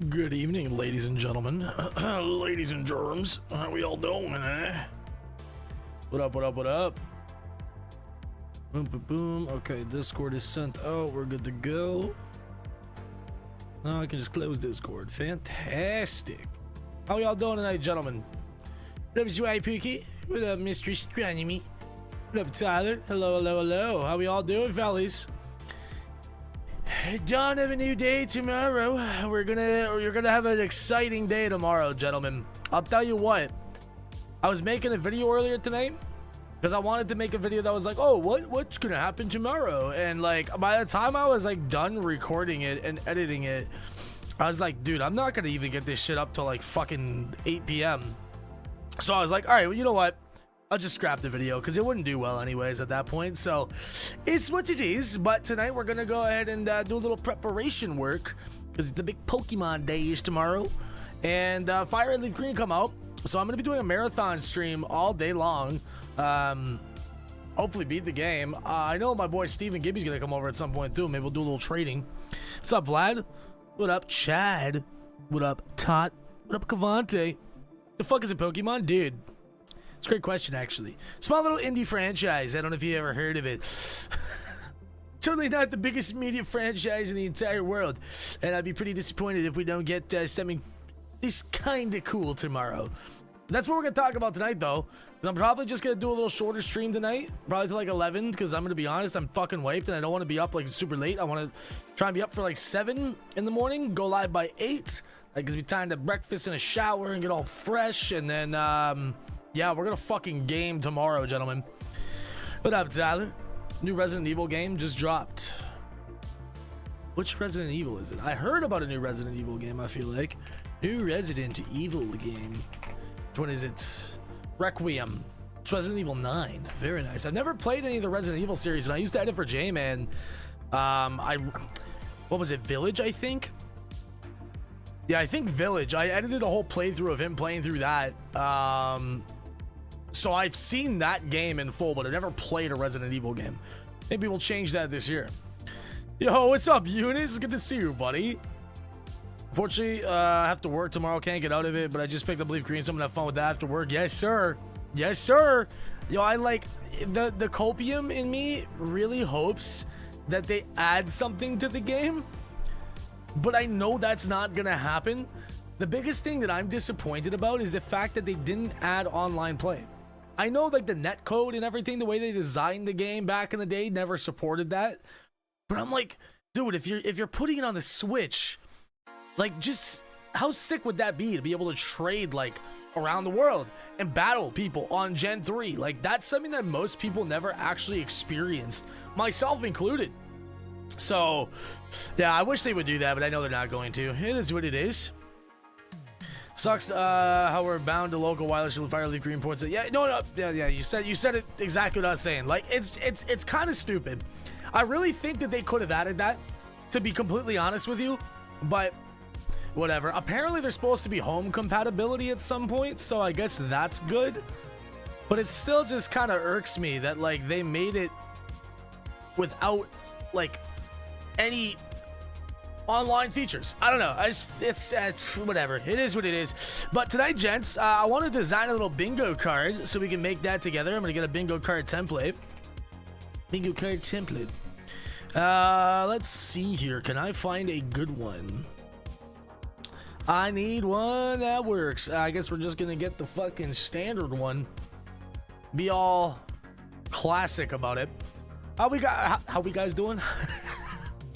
Good evening, ladies and gentlemen. Ladies and germs. How we all doing, eh? What up, what up, what up? Boom, boom, boom. Okay, Discord is sent out. We're good to go. Now I can just close Discord. Fantastic. How y'all doing tonight, gentlemen? What up, Zwai Pookie? What up, Mr. Astronomy? What up, Tyler? Hello, hello, hello. How we all doing, fellas? Dawn of a new day tomorrow. You're gonna have an exciting day tomorrow, gentlemen. I'll tell you what. I was making a video earlier tonight because I wanted to make a video that was like, oh, what's gonna happen tomorrow? And like by the time I was like done recording it and editing it, I was like, dude, I'm not gonna even get this shit up till like fucking 8 p.m. So I was like, all right, well, you know what? I'll just scrap the video because it wouldn't do well anyways at that point. So it's what it is. But tonight we're gonna go ahead and do a little preparation work because the big Pokemon day is tomorrow, and Fire Red Leaf Green come out. So I'm gonna be doing a marathon stream all day long. Hopefully beat the game. I know my boy Steven Gibby's gonna come over at some point too. Maybe we'll do a little trading. What's up, Vlad? What up, Chad? What up, Tot? What up, Cavante? The fuck is a Pokemon, dude? It's a great question, actually. Small little indie franchise. I don't know if you ever heard of it. Totally not the biggest media franchise in the entire world, and I'd be pretty disappointed if we don't get something this kind of cool tomorrow. That's what we're gonna talk about tonight, though. Because I'm probably just gonna do a little shorter stream tonight, probably to like 11. Because I'm gonna be honest, I'm fucking wiped, and I don't want to be up like super late. I want to try and be up for like 7 in the morning, go live by 8. Like, gives me time to breakfast and a shower and get all fresh, and then yeah, we're gonna fucking game tomorrow, gentlemen. What up, Tyler? New Resident Evil game just dropped. Which Resident Evil is it? I heard about a new Resident Evil game, I feel like. New Resident Evil game. Which one is it? Requiem. It's Resident Evil 9. Very nice. I've never played any of the Resident Evil series, and I used to edit for J-Man. What was it? Village, I think? Yeah, I think Village. I edited a whole playthrough of him playing through that. So I've seen that game in full, but I never played a Resident Evil game. Maybe we'll change that this year. Yo, what's up, Eunice? Good to see you, buddy. Unfortunately, I have to work tomorrow. Can't get out of it, but I just picked up Leaf Green, so I'm gonna have fun with that after work. Yes, sir. Yes, sir. Yo, I like the copium in me really hopes that they add something to the game, but I know that's not gonna happen. The biggest thing that I'm disappointed about is the fact that they didn't add online play. I know like the net code and everything, the way they designed the game back in the day never supported that. But I'm like, dude, if you're putting it on the Switch, like, just how sick would that be to be able to trade like around the world and battle people on Gen 3? Like, that's something that most people never actually experienced, myself included. So yeah, I wish they would do that, but I know they're not going to. It is what it is. Sucks how we're bound to local wireless Fire Leaf Green ports. Yeah, no, yeah. You said it exactly what I was saying. Like, it's kind of stupid. I really think that they could have added that, to be completely honest with you, but whatever. Apparently, there's supposed to be home compatibility at some point, so I guess that's good. But it still just kind of irks me that like they made it without like any online features. I don't know. It's whatever. It is what it is. But tonight, gents, I want to design a little bingo card so we can make that together. I'm gonna get a bingo card template. Bingo card template. Let's see here. Can I find a good one? I need one that works. I guess we're just gonna get the fucking standard one. Be all classic about it. How we guys doing?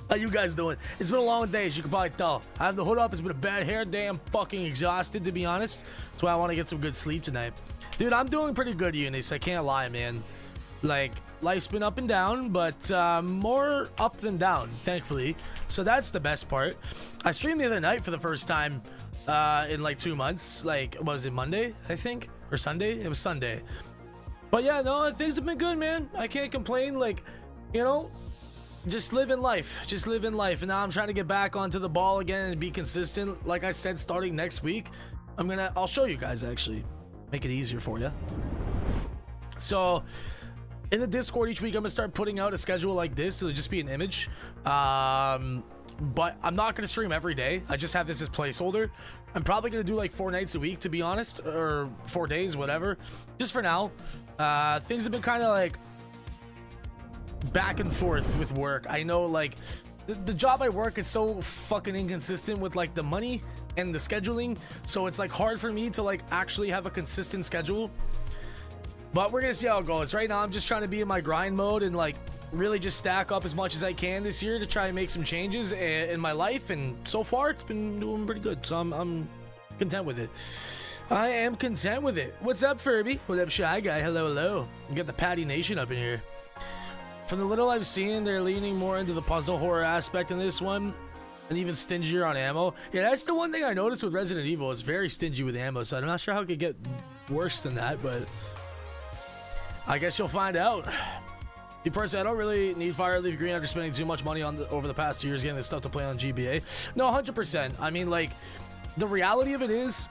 How you guys doing? It's been a long day, as you can probably tell. I have the hood up. It's been a bad hair day. I'm fucking exhausted, to be honest. That's why I want to get some good sleep tonight. Dude, I'm doing pretty good, Eunice. I can't lie, man. Like, life's been up and down, but more up than down, thankfully. So that's the best part. I streamed the other night for the first time in like 2 months. Like, what was it, Monday, I think? Or Sunday? It was Sunday. But yeah, no, things have been good, man. I can't complain. Like, you know, just living life. And now I'm trying to get back onto the ball again and be consistent. Like I said, starting next week, I'll show you guys, actually. Make it easier for you. So in the Discord each week, I'm gonna start putting out a schedule like this. It'll just be an image. but I'm not going to stream every day. I just have this as placeholder. I'm probably going to do like 4 nights a week, to be honest, or 4 days, whatever, just for now. Things have been kind of like back and forth with work. I know, like, the job I work is so fucking inconsistent with like the money and the scheduling, so it's like hard for me to like actually have a consistent schedule. But we're gonna see how it goes. Right now I'm just trying to be in my grind mode and like really just stack up as much as I can this year to try and make some changes in my life, and so far it's been doing pretty good, so I'm content with it. I am content with it. What's up, Furby? What up, Shy Guy? Hello, hello. Get the Patty Nation up in here. From the little I've seen, they're leaning more into the puzzle horror aspect in this one, and even stingier on ammo. Yeah, that's the one thing I noticed with Resident Evil. It's very stingy with ammo, so I'm not sure how it could get worse than that, but I guess you'll find out. Personally, I don't really need Fire Leaf Green after spending too much money on over the past 2 years getting this stuff to play on GBA. No, 100%. I mean, like, the reality of it is,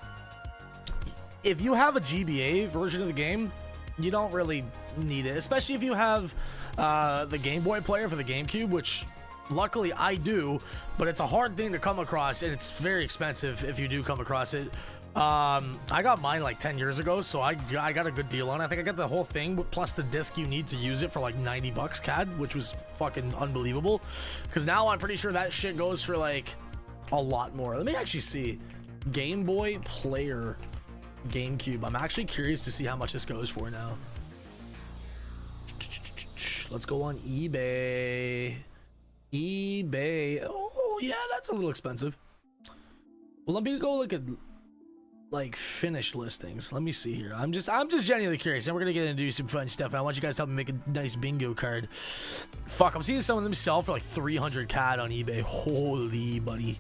if you have a GBA version of the game, you don't really need it, especially if you have the Game Boy player for the GameCube, which luckily I do, but it's a hard thing to come across, and it's very expensive if you do come across it. I got mine like 10 years ago, so I got a good deal on it. I think I got the whole thing plus the disc you need to use it for like 90 bucks CAD, which was fucking unbelievable, because now I'm pretty sure that shit goes for like a lot more. Let me actually see. Game Boy player GameCube. I'm actually curious to see how much this goes for now. Let's go on eBay. Oh yeah, that's a little expensive. Well, let me go look at like finished listings. Let me see here. I'm just genuinely curious, and we're gonna get into some fun stuff. I want you guys to help me make a nice bingo card. Fuck, I'm seeing some of them sell for like 300 CAD on eBay. Holy buddy.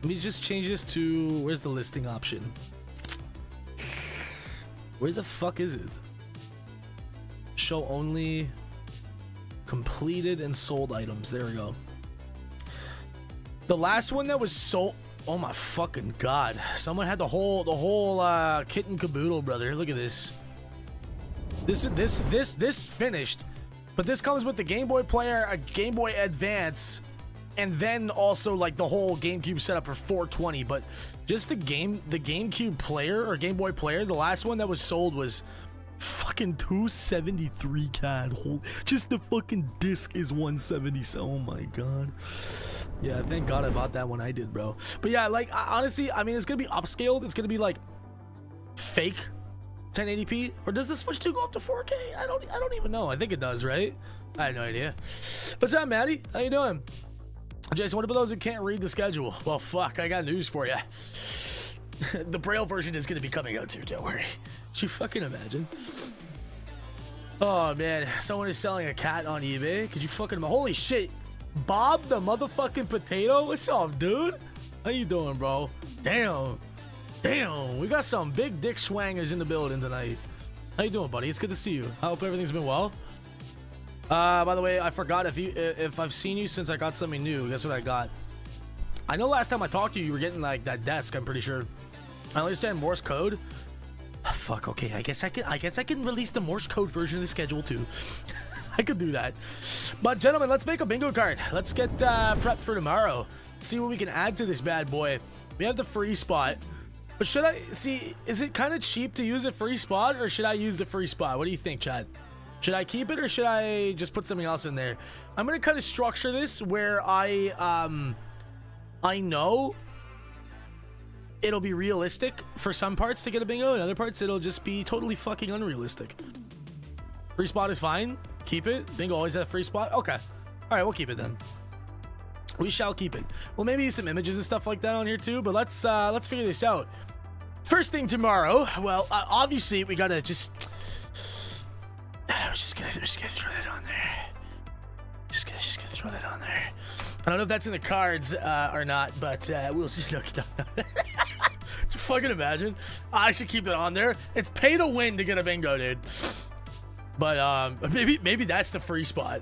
Let me just change this to, where's the listing option? Where the fuck is it? Show only completed and sold items. There we go. The last one that was sold, oh my fucking god, someone had the whole kit and caboodle, brother. Look at this. This finished, but this comes with the Game Boy player, a Game Boy Advance, and then also like the whole GameCube setup for 420. But just the GameCube player or Game Boy player, the last one that was sold was fucking 273 CAD. Just the fucking disc is 170. Oh my god. Yeah, thank god I bought that when I did, bro. But yeah, like, honestly, I mean, it's gonna be upscaled. It's gonna be like fake 1080p, or does the Switch 2 go up to 4K? I don't even know. I think it does, right? I have no idea. What's up, Maddie? How you doing? Jason, what about those who can't read the schedule? Well, fuck, I got news for you. The Braille version is gonna be coming out too, don't worry. Should you fucking imagine? Oh man, someone is selling a cat on eBay. Could you fucking, holy shit. Bob the motherfucking potato? What's up, dude? How you doing, bro? Damn, we got some big dick swangers in the building tonight. How you doing, buddy? It's good to see you. I hope everything's been well. By the way, I forgot, if I've seen you since I got something new. Guess what I got? I know last time I talked to you, you were getting like that desk, I'm pretty sure. I understand Morse code. Fuck, okay, I guess I can release the Morse code version of the schedule too. I could do that. But gentlemen, let's make a bingo card. Let's get prepped for tomorrow. See what we can add to this bad boy. We have the free spot. But should I, see, is it kind of cheap to use a free spot, or should I use the free spot? What do you think, Chad? Should I keep it, or should I just put something else in there? I'm going to kind of structure this where I know it'll be realistic for some parts to get a bingo, and other parts it'll just be totally fucking unrealistic. Free spot is fine. Keep it. Bingo always has a free spot. Okay. All right, we'll keep it then. We shall keep it. We'll maybe use some images and stuff like that on here too, but let's figure this out. First thing tomorrow, well, obviously we gotta just gonna throw that on there. Just gonna throw that on there. I don't know if that's in the cards or not, but we'll see. Look, just fucking imagine. I should keep it on there. It's pay to win to get a bingo, dude. But maybe that's the free spot.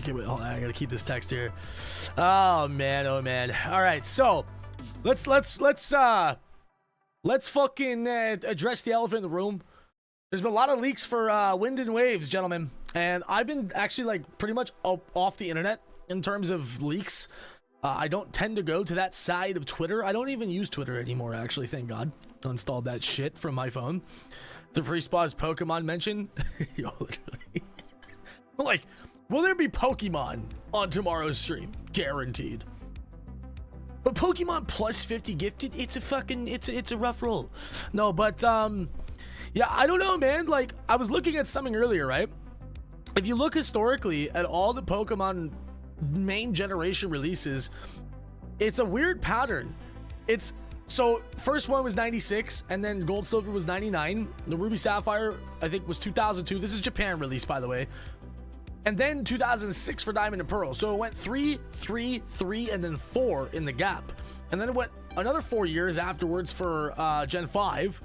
Hold on, I gotta keep this text here. Oh man. All right, so let's fucking address the elephant in the room. There's been a lot of leaks for Wind and Waves, gentlemen. And I've been actually like pretty much off the internet in terms of leaks. I don't tend to go to that side of Twitter. I don't even use Twitter anymore, actually, thank God. I installed that shit from my phone. The Free Spa's Pokemon mention. Yo, literally. Like, will there be Pokemon on tomorrow's stream? Guaranteed. But Pokemon plus 50 gifted, it's a rough roll. No, but yeah, I don't know, man. Like, I was looking at something earlier, right? If you look historically at all the Pokemon main generation releases, it's a weird pattern. It's so first one was 96, and then Gold Silver was 99. The Ruby Sapphire, I think, was 2002. This is Japan release, by the way. And then 2006 for Diamond and Pearl. So it went 3, 3, 3, and then 4 in the gap. And then it went another 4 years afterwards for Gen 5.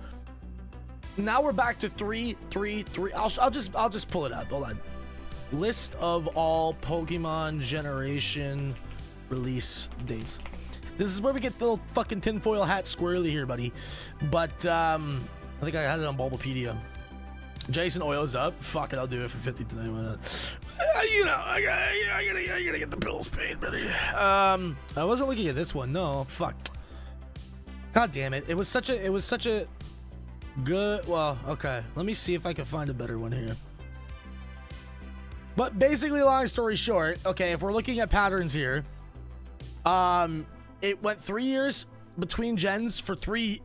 Now we're back to 3, 3, 3. I'll just pull it up. Hold on. List of all Pokemon generation release dates. This is where we get the little fucking tinfoil hat squirrely here, buddy. But I think I had it on Bulbapedia. Jason Oil's up. Fuck it, I'll do it for 50 tonight. Why not? You know, I gotta get the bills paid, brother. I wasn't looking at this one. No, fuck. God damn it! It was such a good. Well, okay. Let me see if I can find a better one here. But basically, long story short, okay, if we're looking at patterns here, it went 3 years between gens for 3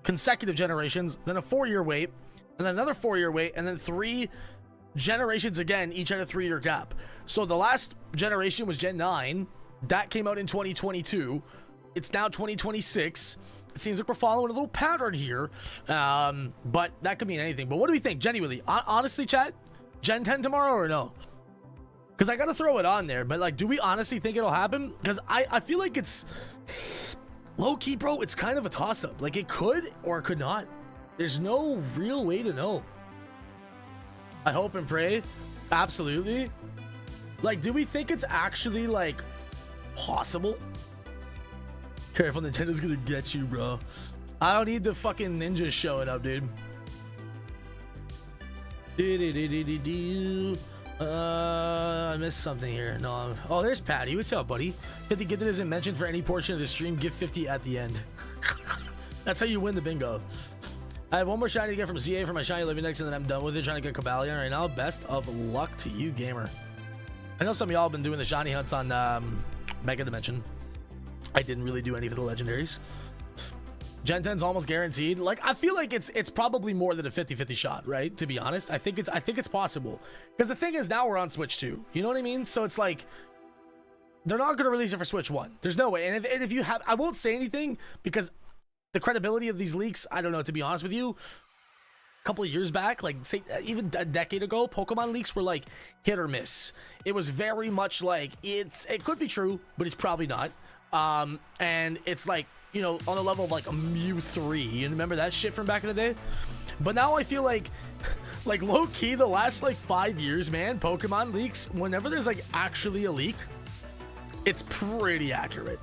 consecutive generations, then a 4-year wait, and then another 4-year wait, and then 3 generations again, each at a 3-year gap. So the last generation was Gen 9. That came out in 2022. It's now 2026. It seems like we're following a little pattern here, but that could mean anything. But what do we think, genuinely? Honestly, chat, Gen 10 tomorrow or no? Because I gotta throw it on there, but like, do we honestly think it'll happen? Because I feel like it's low-key, bro. It's kind of a toss-up. Like, it could or it could not. There's no real way to know. I hope and pray. Absolutely. Like, do we think it's actually like possible? Careful, Nintendo's gonna get you, bro. I don't need the fucking ninjas showing up, dude. I missed something here. No, oh, there's Patty. What's up, buddy? 50 gifted isn't mentioned for any portion of the stream. Give 50 at the end. That's how you win the bingo. I have one more shiny to get from CA for my shiny living next, and then I'm done with it. Trying to get Cobalion right now. Best of luck to you, gamer. I know some of y'all have been doing the shiny hunts on Mega Dimension. I didn't really do any for the legendaries. Gen 10's almost guaranteed. Like, I feel like it's probably more than a 50-50 shot, right? To be honest, I think it's possible. Because the thing is, now we're on Switch 2. You know what I mean? So it's like, they're not going to release it for Switch 1. There's no way. And if you have, I won't say anything because the credibility of these leaks, I don't know, to be honest with you. A couple of years back, like, say even a decade ago, Pokemon leaks were like hit or miss. It was very much like, it could be true, but it's probably not. And it's like, you know, on the level of like a Mew 3. You remember that shit from back in the day? But now I feel like low-key, the last like 5 years, man, Pokemon leaks, whenever there's like actually a leak, it's pretty accurate.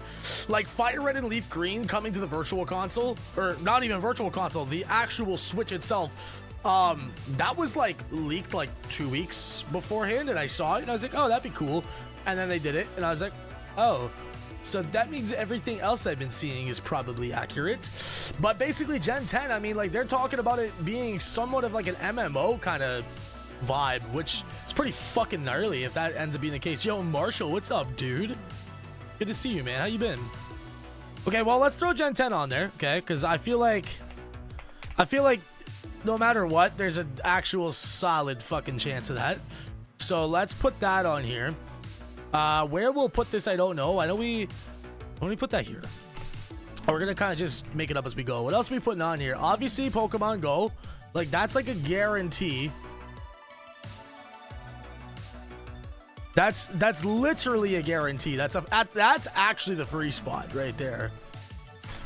Like Fire Red and Leaf Green coming to the Virtual Console, or not even Virtual Console, the actual Switch itself, that was like leaked like 2 weeks beforehand, and I saw it and I was like, oh, that'd be cool. And then they did it and I was like, oh, so that means everything else I've been seeing is probably accurate. But basically Gen 10, I mean, like, they're talking about it being somewhat of like an MMO kind of vibe, which is pretty fucking gnarly if that ends up being the case. Yo, Marshall, what's up, dude? Good to see you, man. How you been? Okay, well, let's throw Gen 10 on there, okay? Because I feel like no matter what, there's an actual solid fucking chance of that. So let's put that on here. Where we'll put this, I don't know. I know let me put that here. We're gonna kind of just make it up as we go. What else are we putting on here? Obviously, Pokemon Go. Like, that's like a guarantee. That's literally a guarantee. That's actually the free spot right there.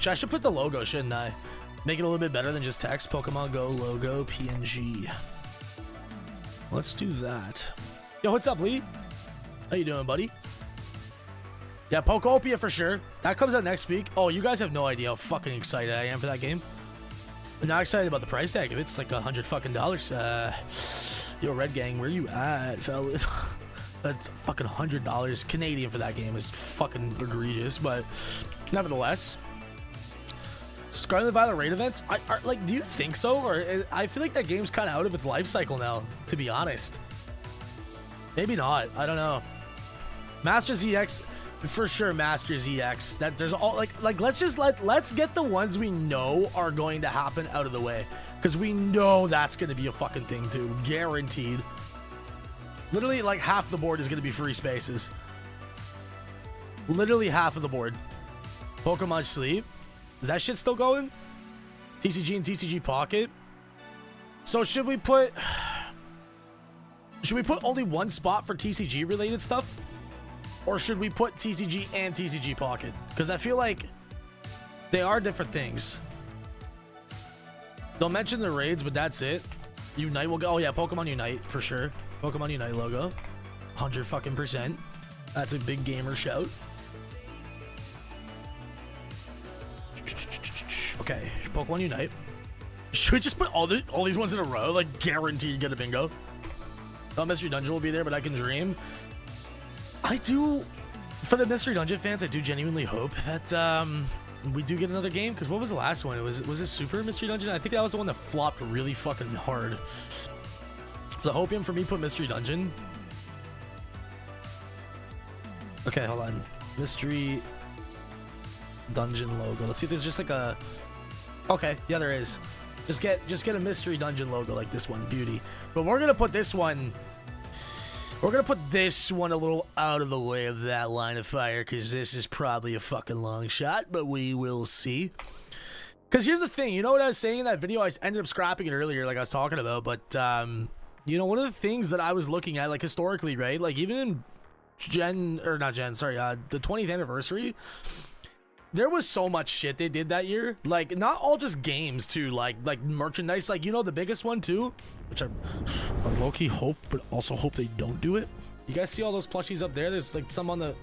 I should put the logo, shouldn't I? Make it a little bit better than just text. Pokemon Go logo PNG. Let's do that. Yo, what's up, Lee? How you doing, buddy? Yeah, Pokopia for sure. That comes out next week. Oh, you guys have no idea how fucking excited I am for that game. I'm not excited about the price tag. If it's like $100 fucking dollars, yo, Red Gang, where you at, fella? That's fucking $100 Canadian for that game is fucking egregious, but nevertheless. Scarlet Violet raid events, like, do you think so? Or I feel like that game's kind of out of its life cycle now, to be honest. Maybe not. I don't know. Masters EX, for sure. Masters EX. That there's all like let's get the ones we know are going to happen out of the way, because we know that's going to be a fucking thing too, guaranteed. Literally, like half the board is going to be free spaces. Literally half of the board. Pokemon Sleep. Is that shit still going? TCG and TCG Pocket. So should we put only one spot for TCG related stuff? Or should we put TCG and TCG Pocket? Because I feel like they are different things. They'll mention the raids, but that's it. Unite will go. Oh yeah, Pokemon Unite for sure. Pokemon Unite logo. 100 fucking %. That's a big gamer shout. Okay, Pokemon Unite. Should we just put all these ones in a row? Like, guaranteed get a bingo. Oh, Mystery Dungeon will be there, but I can dream. I do, for the Mystery Dungeon fans, I do genuinely hope that we do get another game. Because what was the last one? Was it Super Mystery Dungeon? I think that was the one that flopped really fucking hard. For the Hopium, for me, put Mystery Dungeon. Okay, hold on. Mystery Dungeon logo. Let's see if there's just like a... Okay, yeah, there is. Just get a Mystery Dungeon logo like this one. Beauty. But we're gonna put this one... We're gonna put this one a little out of the way of that line of fire, because this is probably a fucking long shot, but we will see. Because here's the thing, you know what I was saying in that video? I ended up scrapping it earlier, like I was talking about, but you know, one of the things that I was looking at, like historically, right? Like even in the 20th anniversary, there was so much shit they did that year. Like, not all just games too, like merchandise. Like, you know, the biggest one too, which I low-key hope, but also hope they don't do it. You guys see all those plushies up there? There's like some on the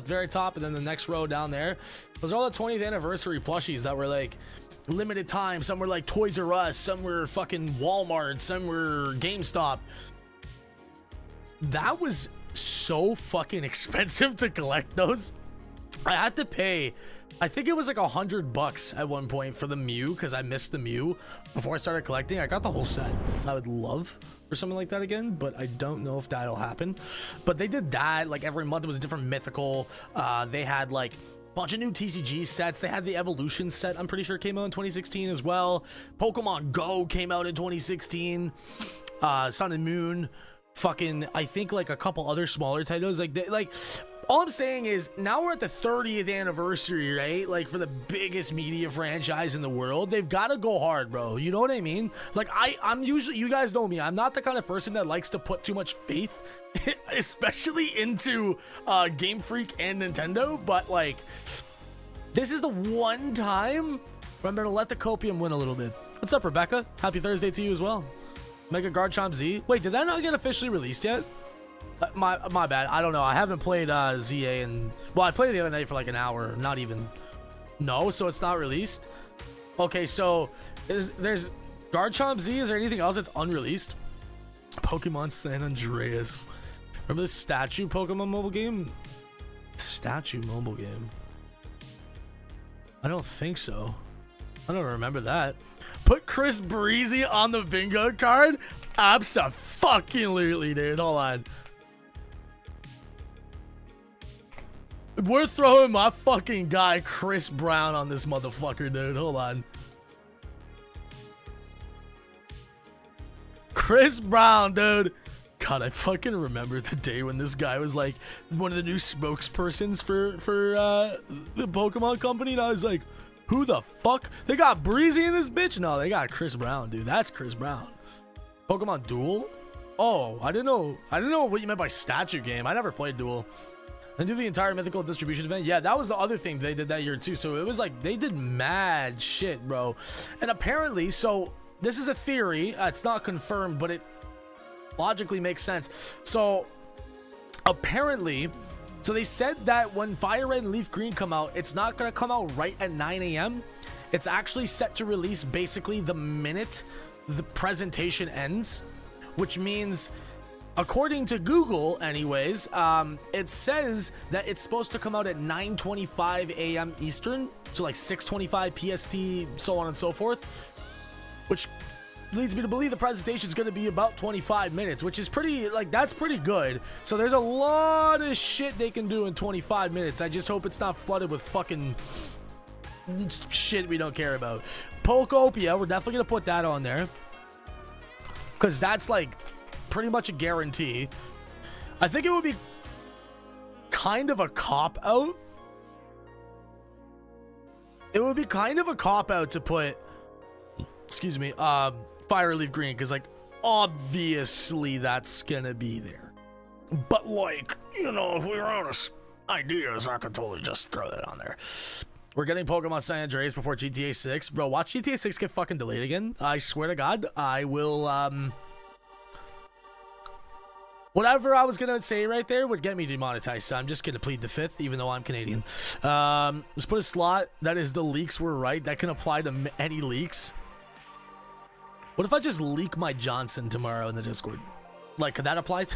very top, and then the next row down there. Those are all the 20th anniversary plushies that were like limited time. Some were like Toys R Us, some were fucking Walmart, some were GameStop. That was so fucking expensive to collect those. I had to pay, I think it was like $100 at one point for the Mew, because I missed the Mew before I started collecting. I got the whole set. I would love for something like that again, but I don't know if that'll happen. But they did that, like every month it was a different mythical. They had like a bunch of new TCG sets. They had the Evolution set, I'm pretty sure, came out in 2016 as well. Pokemon Go came out in 2016. Sun and Moon, fucking, I think like a couple other smaller titles. Like all I'm saying is, now we're at the 30th anniversary, right? Like, for the biggest media franchise in the world, they've got to go hard, bro. You know what I mean? Like, I'm usually, you guys know me, I'm not the kind of person that likes to put too much faith, especially into Game Freak and Nintendo, but like, this is the one time where I'm gonna let the Copium win a little bit. What's up, Rebecca? Happy Thursday to you as well. Mega Garchomp Z. Wait, did that not get officially released yet? My bad. I don't know. I haven't played ZA and, well, I played it the other night for like an hour. Not even. No, so it's not released. Okay, so there's Garchomp Z. Is there anything else that's unreleased? Pokemon San Andreas. Remember the statue Pokemon mobile game? Statue mobile game. I don't think so. I don't remember that. Put Chris Breezy on the bingo card? Abso-fucking-lutely, dude. Hold on. We're throwing my fucking guy Chris Brown on this motherfucker, dude. Hold on. Chris Brown, dude. God, I fucking remember the day when this guy was like one of the new spokespersons for the Pokemon company, and I was like, who the fuck? They got Breezy in this bitch? No, they got Chris Brown, dude. That's Chris Brown. Pokemon Duel? Oh, I didn't know what you meant by statue game. I never played Duel. And do the entire mythical distribution event. Yeah, that was the other thing they did that year too. So it was like they did mad shit, bro. And apparently, so this is a theory. It's not confirmed, but it logically makes sense. So apparently, so they said that when Fire Red and Leaf Green come out, it's not gonna come out right at 9 a.m. It's actually set to release basically the minute the presentation ends, which means, according to Google anyways, it says that it's supposed to come out at 9:25 a.m. Eastern, so like 6:25 PST, so on and so forth, which leads me to believe the presentation is going to be about 25 minutes, which is pretty, like, that's pretty good. So there's a lot of shit they can do in 25 minutes. I just hope it's not flooded with fucking shit we don't care about. Pokopia, we're definitely going to put that on there, because that's like pretty much a guarantee. I think it would be kind of a cop-out. It would be kind of a cop-out to put, excuse me, Fire Leaf Green, because, like, obviously that's gonna be there. But, like, you know, if we were out of ideas, I could totally just throw that on there. We're getting Pokemon San Andreas before GTA 6. Bro, watch GTA 6 get fucking delayed again. I swear to God, I will, whatever I was gonna say right there would get me demonetized, so I'm just gonna plead the fifth, even though I'm Canadian. Let's put a slot that is the leaks were right. That can apply to any leaks. What if I just leak my Johnson tomorrow in the Discord? Like, could that apply to...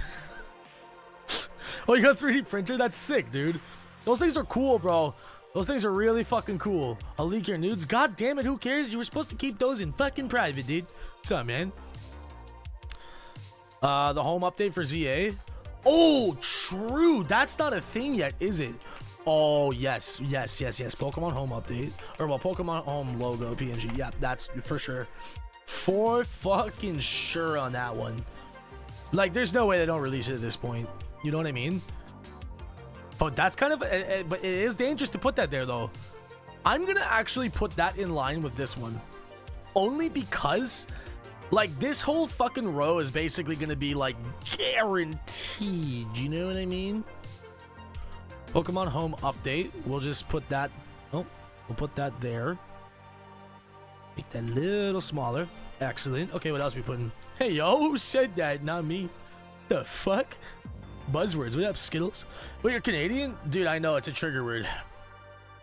Oh, you got a 3D printer? That's sick, dude. Those things are cool, bro. Those things are really fucking cool. I'll leak your nudes. God damn it, who cares? You were supposed to keep those in fucking private, dude. What's up, man? The home update for ZA. Oh, true. That's not a thing yet, is it? Oh, yes. Pokemon home update. Or, well, Pokemon home logo, PNG. Yeah, that's for sure. For fucking sure on that one. Like, there's no way they don't release it at this point. You know what I mean? But that's kind of... but it is dangerous to put that there, though. I'm gonna actually put that in line with this one. Only because... like, this whole fucking row is basically gonna be, like, guaranteed. You know what I mean? Pokemon home update. We'll just put that... oh, we'll put that there. Make that a little smaller. Excellent. Okay, what else we putting? Hey, yo, who said that? Not me. The fuck? Buzzwords. What up, Skittles? Well, you're Canadian? Dude, I know. It's a trigger word.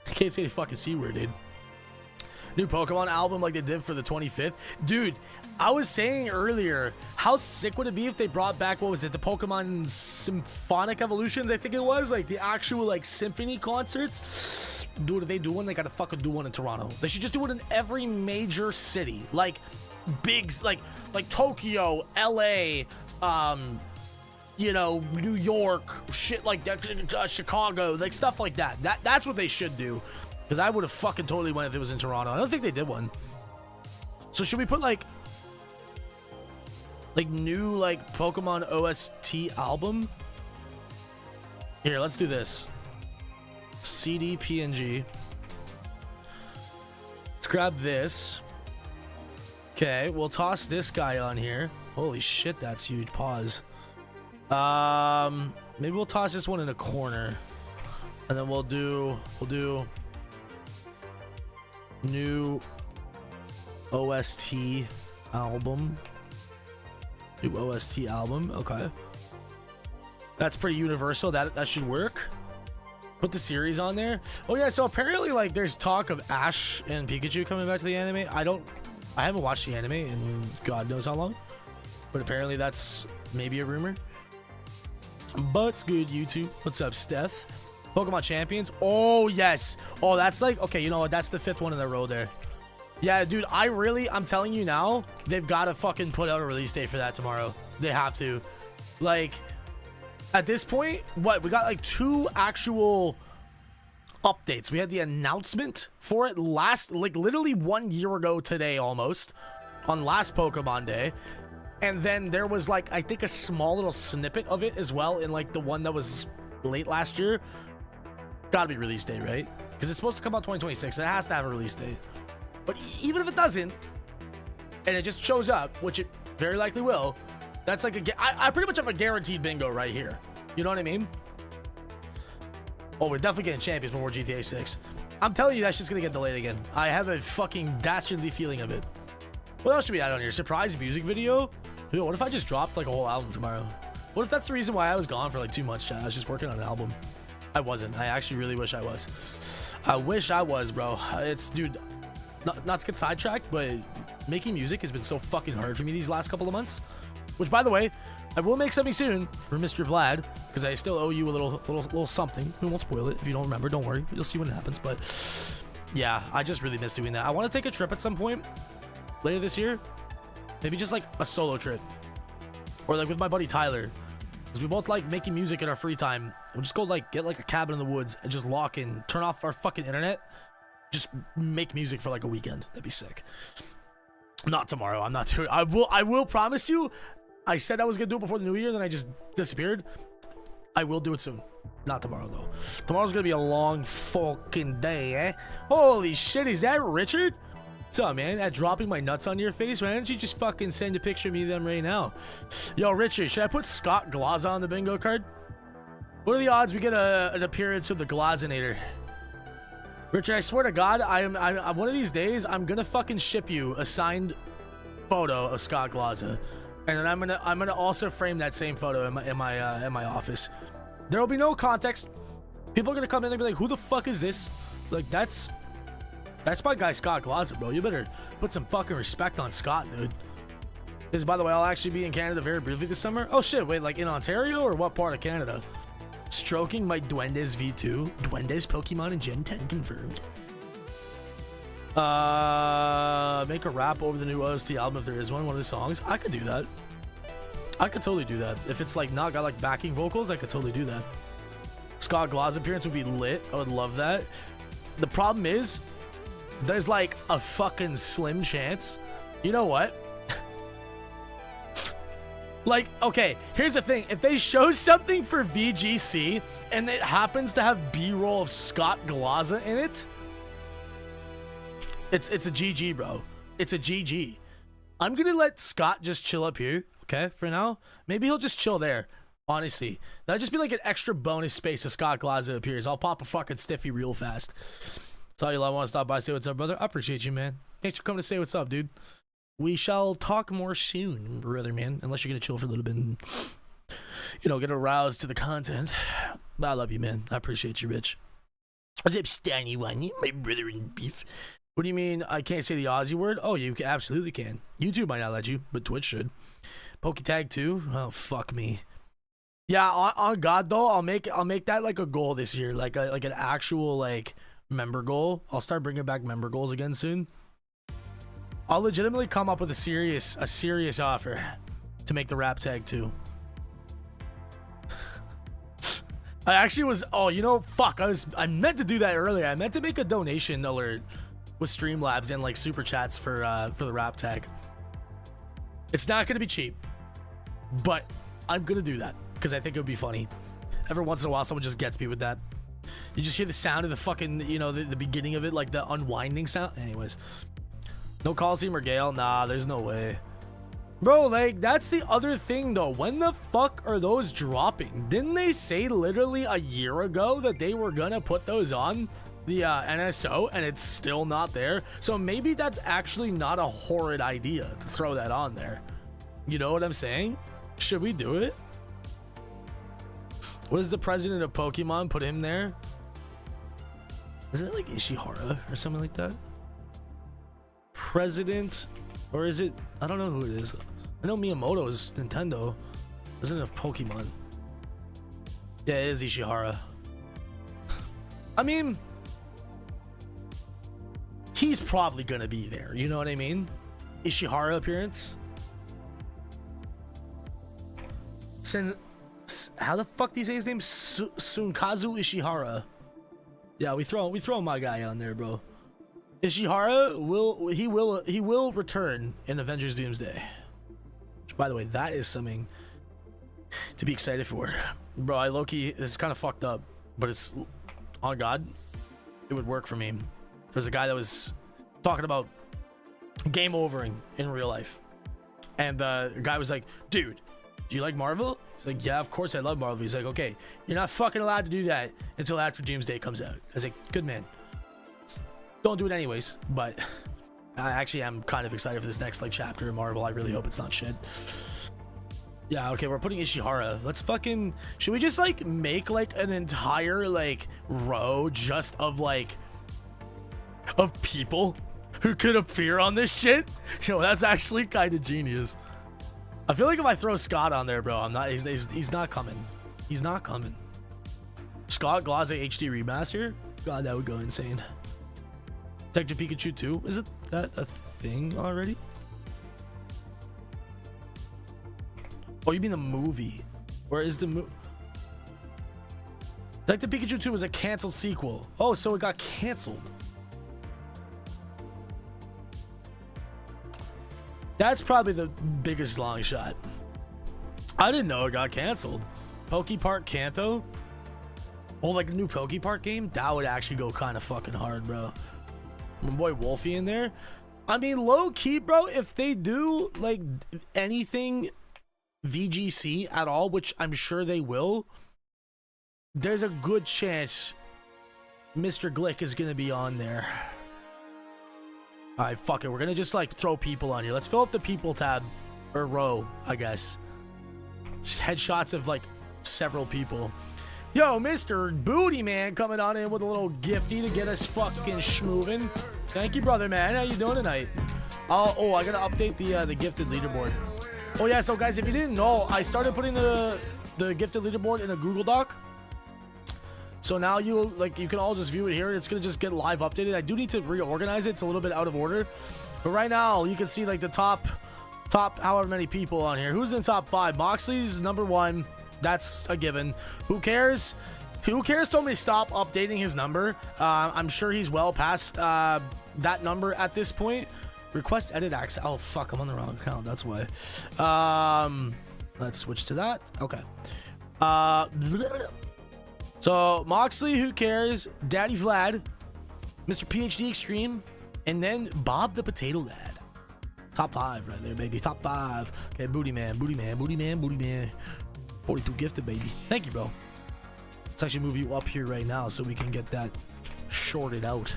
I can't say the fucking C word, dude. New Pokemon album like they did for the 25th. Dude, I was saying earlier, how sick would it be if they brought back, what was it, the Pokemon Symphonic Evolutions, I think it was? Like, the actual, like, symphony concerts? Dude, if they do one, they gotta fucking do one in Toronto. They should just do it in every major city. Like, big, like Tokyo, LA, you know, New York, shit like that, Chicago, like, stuff like that. That's what they should do. Because I would have fucking totally went if it was in Toronto. I don't think they did one. So should we put, like new, like, Pokemon OST album? Here, let's do this. CD PNG. Let's grab this. Okay, we'll toss this guy on here. Holy shit, that's huge. Pause. Maybe we'll toss this one in a corner. And then we'll do new OST album. New OST album. Okay, that's pretty universal. That should work. Put the series on there. Oh yeah, so apparently, like, there's talk of Ash and Pikachu coming back to the anime. I haven't watched the anime in God knows how long, but apparently that's maybe a rumor. But it's good. YouTube. What's up, Steph? Pokemon Champions. Oh, yes. Oh, that's like... okay, you know what? That's the 5th one in a row there. Yeah, dude, I'm telling you now, they've got to fucking put out a release date for that tomorrow. They have to. Like, at this point, what? We got, like, 2 actual updates. We had the announcement for it literally 1 year ago today, almost, on last Pokemon Day. And then there was, like, I think a small little snippet of it as well in, like, the one that was late last year. Gotta be release date, right? Because it's supposed to come out 2026. It has to have a release date. But even if it doesn't, and it just shows up, which it very likely will, that's like I pretty much have a guaranteed bingo right here. You know what I mean? Oh, we're definitely getting Champions before GTA 6. I'm telling you, that's just gonna get delayed again. I have a fucking dastardly feeling of it. What else should we add on here? Surprise music video? Dude, what if I just dropped, like, a whole album tomorrow? What if that's the reason why I was gone for, like, 2 months, chat? I was just working on an album. I wasn't. I actually really wish I was. I wish I was, bro. It's, dude, not to get sidetracked, but making music has been so fucking hard for me these last couple of months. Which, by the way, I will make something soon for Mr. Vlad, because I still owe you a little something. We won't spoil it. If you don't remember, don't worry. You'll see when it happens. But yeah, I just really miss doing that. I want to take a trip at some point later this year. Maybe just like a solo trip, or like with my buddy Tyler, because we both like making music in our free time. We'll just go like get like a cabin in the woods and just lock in, turn off our fucking internet, just make music for like a weekend. That'd be sick. Not tomorrow. I'm not doing. I will promise you. I said I was gonna do it before the new year, then I just disappeared. I will do it soon. Not tomorrow though. Tomorrow's gonna be a long fucking day, eh? Holy shit, is that Richard? What's up, man? At dropping my nuts on your face? Why don't you just fucking send a picture of me to them right now? Yo, Richard, should I put Scott Glaza on the bingo card? What are the odds we get an appearance of the Glazinator? Richard, I swear to God, I'm one of these days I'm gonna fucking ship you a signed photo of Scott Glaza. And then I'm gonna also frame that same photo in my office. There will be no context. People are gonna come in and be like, "Who the fuck is this?" Like that's my guy Scott Glaza, bro. You better put some fucking respect on Scott, dude. Because by the way, I'll actually be in Canada very briefly this summer. Oh shit, wait, like in Ontario or what part of Canada? Stroking my Duendes V2. Duendes Pokemon in Gen 10 confirmed. Make a rap over the new OST album if there is one of the songs. I could do that. I could totally do that. If it's like not got like backing vocals, I could totally do that. Scott Glass appearance would be lit. I would love that. The problem is, there's like a fucking slim chance. You know what? Like, okay, here's the thing. If they show something for VGC and it happens to have B-roll of Scott Glaza in it, it's a GG, bro. It's a GG. I'm gonna let Scott just chill up here, okay, for now. Maybe he'll just chill there, honestly. That'd just be like an extra bonus space if Scott Glaza appears. I'll pop a fucking stiffy real fast. Saw you, I want to stop by, say what's up, brother. I appreciate you, man. Thanks for coming to say what's up, dude. We shall talk more soon, brother, man. Unless you're gonna chill for a little bit and, you know, get aroused to the content. But I love you, man. I appreciate you, Rich. What's up, Stanny One? My brother in beef. What do you mean I can't say the Aussie word? Oh, you absolutely can. YouTube might not let you, but Twitch should. Poketag 2? Oh, fuck me. Yeah, on God though, I'll make that like a goal this year, like an actual like member goal. I'll start bringing back member goals again soon. I'll legitimately come up with a serious offer to make the rap tag 2. I actually was, oh, you know, fuck, I meant to do that earlier. I meant to make a donation alert with Streamlabs and like super chats for the rap tag. It's not gonna be cheap, but I'm gonna do that because I think it would be funny. Every once in a while, someone just gets me with that. You just hear the sound of the fucking, you know, the beginning of it, like the unwinding sound. Anyways, no Coliseum or Gale. Nah, there's no way, bro. Like that's the other thing though. When the fuck are those dropping? Didn't they say literally a year ago that they were gonna put those on the NSO and it's still not there? So maybe that's actually not a horrid idea to throw that on there. You know what I'm saying? Should we do it? What is the president of Pokemon? Put him there. Isn't it like Ishihara or something like that? President, or is it? I don't know who it is. I know Miyamoto is Nintendo. Isn't it of Pokemon? Yeah, it is Ishihara. I mean, he's probably gonna be there. You know what I mean? Ishihara appearance. How the fuck do you say his name? Sunkazu Ishihara. Yeah, we throw my guy on there, bro. Ishihara will return in Avengers Doomsday. Which, by the way, that is something to be excited for, bro. I low-key, this is kind of fucked up, but it's on God, it would work for me. There's a guy that was talking about game overing in real life, and the guy was like, "Dude, do you like Marvel?" He's like, "Yeah, of course I love Marvel." He's like, "Okay, you're not fucking allowed to do that until after Doomsday comes out." I was like, "Good man. Don't do it anyways." But I actually am kind of excited for this next like chapter of Marvel. I really hope it's not shit. Yeah, okay, we're putting Ishihara. Let's fucking, should we just like make like an entire like row just of like of people who could appear on this shit. Yo, that's actually kind of genius. I feel like if I throw Scott on there, bro, he's not coming. He's not coming. Scott Glaze HD remaster? God, that would go insane. Detective Pikachu 2? Is it that a thing already? Oh, you mean the movie? Where is the movie? Detective Pikachu 2 was a canceled sequel. Oh, so it got canceled. That's probably the biggest long shot. I didn't know it got canceled. Pokepark Kanto? Oh, like a new Pokepark game? That would actually go kind of fucking hard, bro. My boy Wolfie in there. I mean, low key, bro, if they do like anything VGC at all, which I'm sure they will, there's a good chance Mr. Glick is gonna be on there. All right, fuck it. We're gonna just like throw people on here. Let's fill up the people tab or row, I guess. Just headshots of like several people. Yo, Mr. Booty Man coming on in with a little gifty to get us fucking schmoovin'. Thank you, brother, man. How you doing tonight? Oh, I gotta update the gifted leaderboard. Oh yeah, so guys, if you didn't know, I started putting the gifted leaderboard in a Google Doc. So now you can all just view it here. It's gonna just get live updated. I do need to reorganize it. It's a little bit out of order, but right now you can see like the top however many people on here. Who's in top 5? Moxley's number 1. That's a given. Who cares? Who cares told me to stop updating his number. I'm sure he's well past that number at this point. Request edit access. Oh fuck, I'm on the wrong account. That's why. Let's switch to that. Okay. So Moxley, who cares? Daddy Vlad, Mr. PhD Extreme, and then Bob the Potato Lad. Top 5 right there, baby. Top 5. Okay, Booty Man, Booty Man, Booty Man, Booty Man. 42 gifted, baby. Thank you, bro. Let's actually move you up here right now so we can get that shorted out.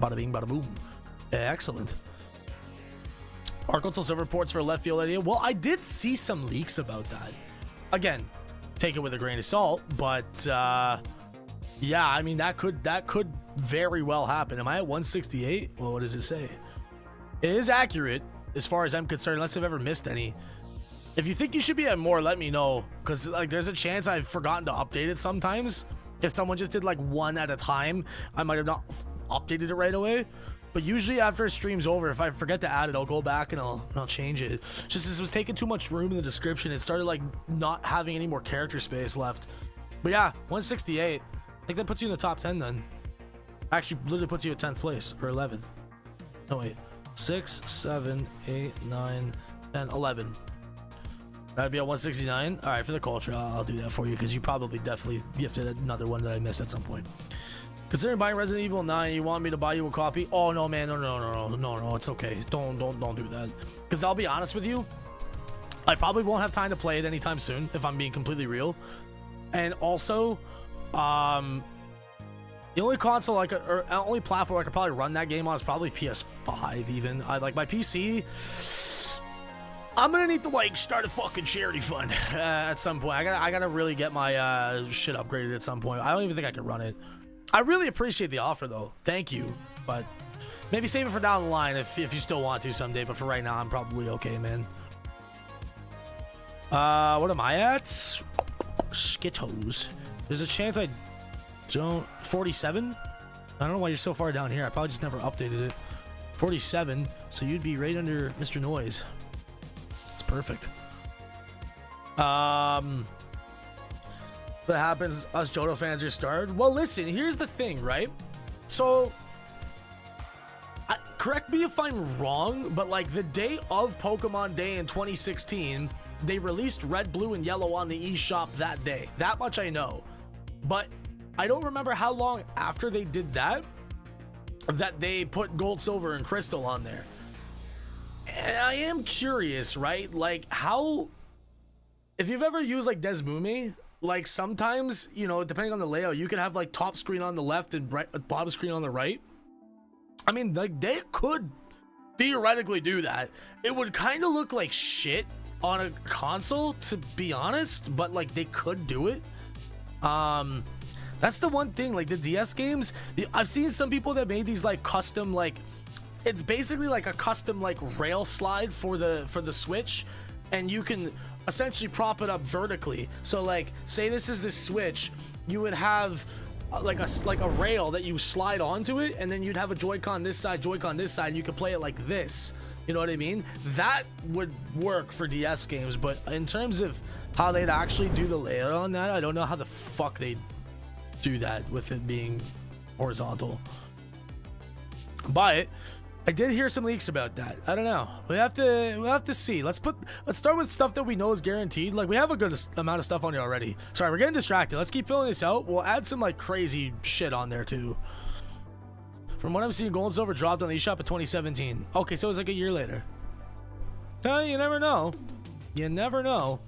Bada bing, bada boom. Excellent. Arkansas Silver reports for left field idea. Well, I did see some leaks about that. Again, take it with a grain of salt, but yeah, I mean that could very well happen. Am I at 168? Well, what does it say? It is accurate as far as I'm concerned, unless I've ever missed any. If you think you should be at more, let me know, because like there's a chance I've forgotten to update it sometimes. If someone just did like one at a time, I might have not updated it right away. But usually after a stream's over, if I forget to add it, I'll go back and I'll change it. Just as it was taking too much room in the description, it started like not having any more character space left. But yeah, 168. I think that puts you in the top 10 then. Actually, literally puts you at 10th place or 11th. No wait, 6, 7, 8, 9, 10, 11. That'd be at 169. All right, for the culture, I'll do that for you because you probably definitely gifted another one that I missed at some point. Considering buying Resident Evil 9, you want me to buy you a copy? Oh no, man, no, it's okay. Don't do that. Because I'll be honest with you, I probably won't have time to play it anytime soon, if I'm being completely real. And also, the only console I could, or only platform I could probably run that game on is probably PS5. Even I like my PC. I'm gonna need to like start a fucking charity fund at some point. I gotta really get my shit upgraded at some point. I don't even think I can run it. I really appreciate the offer though. Thank you, but maybe save it for down the line if you still want to someday. But for right now, I'm probably okay, man. What am I at? Skittles. There's a chance I don't. 47. I don't know why you're so far down here. I probably just never updated it. 47. So you'd be right under Mr. Noise. Perfect. What happens? Us Johto fans are starved. Well, listen. Here's the thing, right? So, correct me if I'm wrong, but like the day of Pokemon Day in 2016, they released Red, Blue, and Yellow on the eShop that day. That much I know. But I don't remember how long after they did that they put Gold, Silver, and Crystal on there. And I am curious, right? Like how, if you've ever used like Desmume, like sometimes, you know, depending on the layout, you can have like top screen on the left and bottom screen on the right. I mean, like they could theoretically do that. It would kind of look like shit on a console, to be honest, but like they could do it. That's the one thing, like the DS games, I've seen some people that made these like custom like it's basically like a custom like rail slide for the Switch, and you can essentially prop it up vertically. So like, say this is the Switch, you would have like a rail that you slide onto it, and then you'd have a Joy-Con this side, Joy-Con this side, and you could play it like this. You know what I mean? That would work for DS games, but in terms of how they'd actually do the layout on that, I don't know how the fuck they'd do that with it being horizontal. But I did hear some leaks about that. I don't know. We'll have to see. Let's start with stuff that we know is guaranteed. Like, we have a good amount of stuff on here already. Sorry, we're getting distracted. Let's keep filling this out. We'll add some like crazy shit on there too. From what I'm seeing, Gold and Silver dropped on the eShop in 2017. Okay, so it was like a year later. You never know. You never know.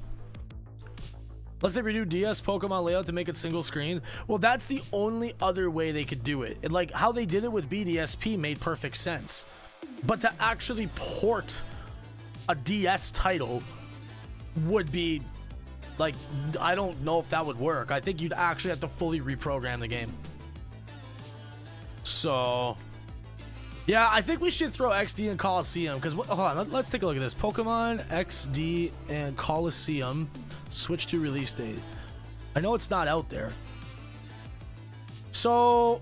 Unless they redo DS Pokemon layout to make it single screen. Well, that's the only other way they could do it. And like how they did it with BDSP made perfect sense. But to actually port a DS title would be like, I don't know if that would work. I think you'd actually have to fully reprogram the game. So yeah, I think we should throw XD and Coliseum, because hold on, let's take a look at this. Pokemon XD and Coliseum Switch 2 release date. I know it's not out there. So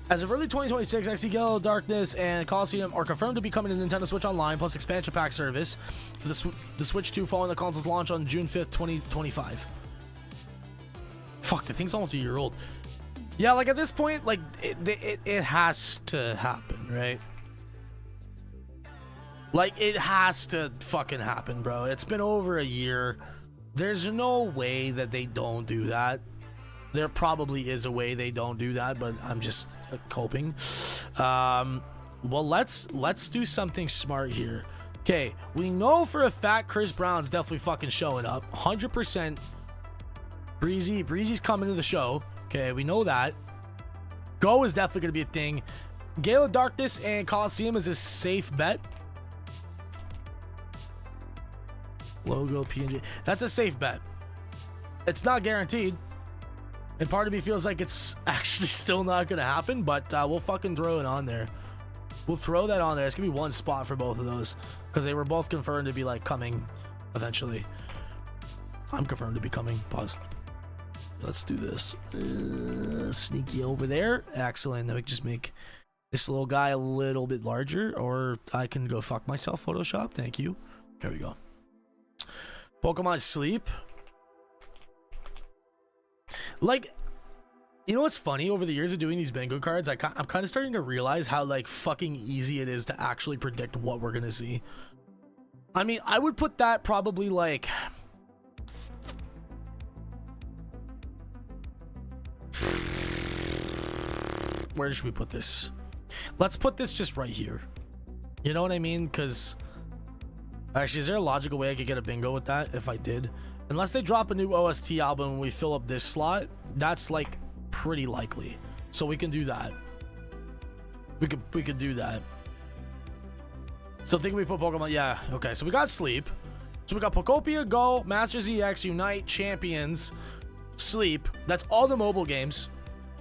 as of early 2026, XD Gale, Darkness, and Coliseum are confirmed to be coming to Nintendo Switch Online plus expansion pack service for the Switch 2 following the console's launch on June 5th, 2025. Fuck, the thing's almost a year old. Yeah, like at this point, like it has to happen, right? Like it has to fucking happen, bro. It's been over a year. There's no way that they don't do that. There probably is a way they don't do that, but I'm just coping. Well, let's do something smart here. Okay, we know for a fact Chris Brown's definitely fucking showing up. 100%. Breezy's coming to the show. Okay, we know that. Go is definitely going to be a thing. Gale of Darkness and Coliseum is a safe bet. Logo, PNG. That's a safe bet. It's not guaranteed. And part of me feels like it's actually still not going to happen, but we'll fucking throw it on there. We'll throw that on there. It's going to be one spot for both of those because they were both confirmed to be like coming eventually. I'm confirmed to be coming. Pause. Let's do this. Sneaky over there. Excellent. Then we can just make this little guy a little bit larger, or I can go fuck myself. Photoshop. Thank you. There we go. Pokemon Sleep. Like, you know what's funny? Over the years of doing these bingo cards, I'm kind of starting to realize how like fucking easy it is to actually predict what we're gonna see. I mean, I would put that probably like... Where should we put this? Let's put this just right here. You know what I mean? Because actually, is there a logical way I could get a bingo with that if I did? Unless they drop a new OST album and we fill up this slot, that's like pretty likely. So we can do that. We could do that. So think we put Pokemon. Yeah. Okay. So we got Sleep. So we got Pokopia, Go, Masters EX, Unite, Champions, Sleep. That's all the mobile games.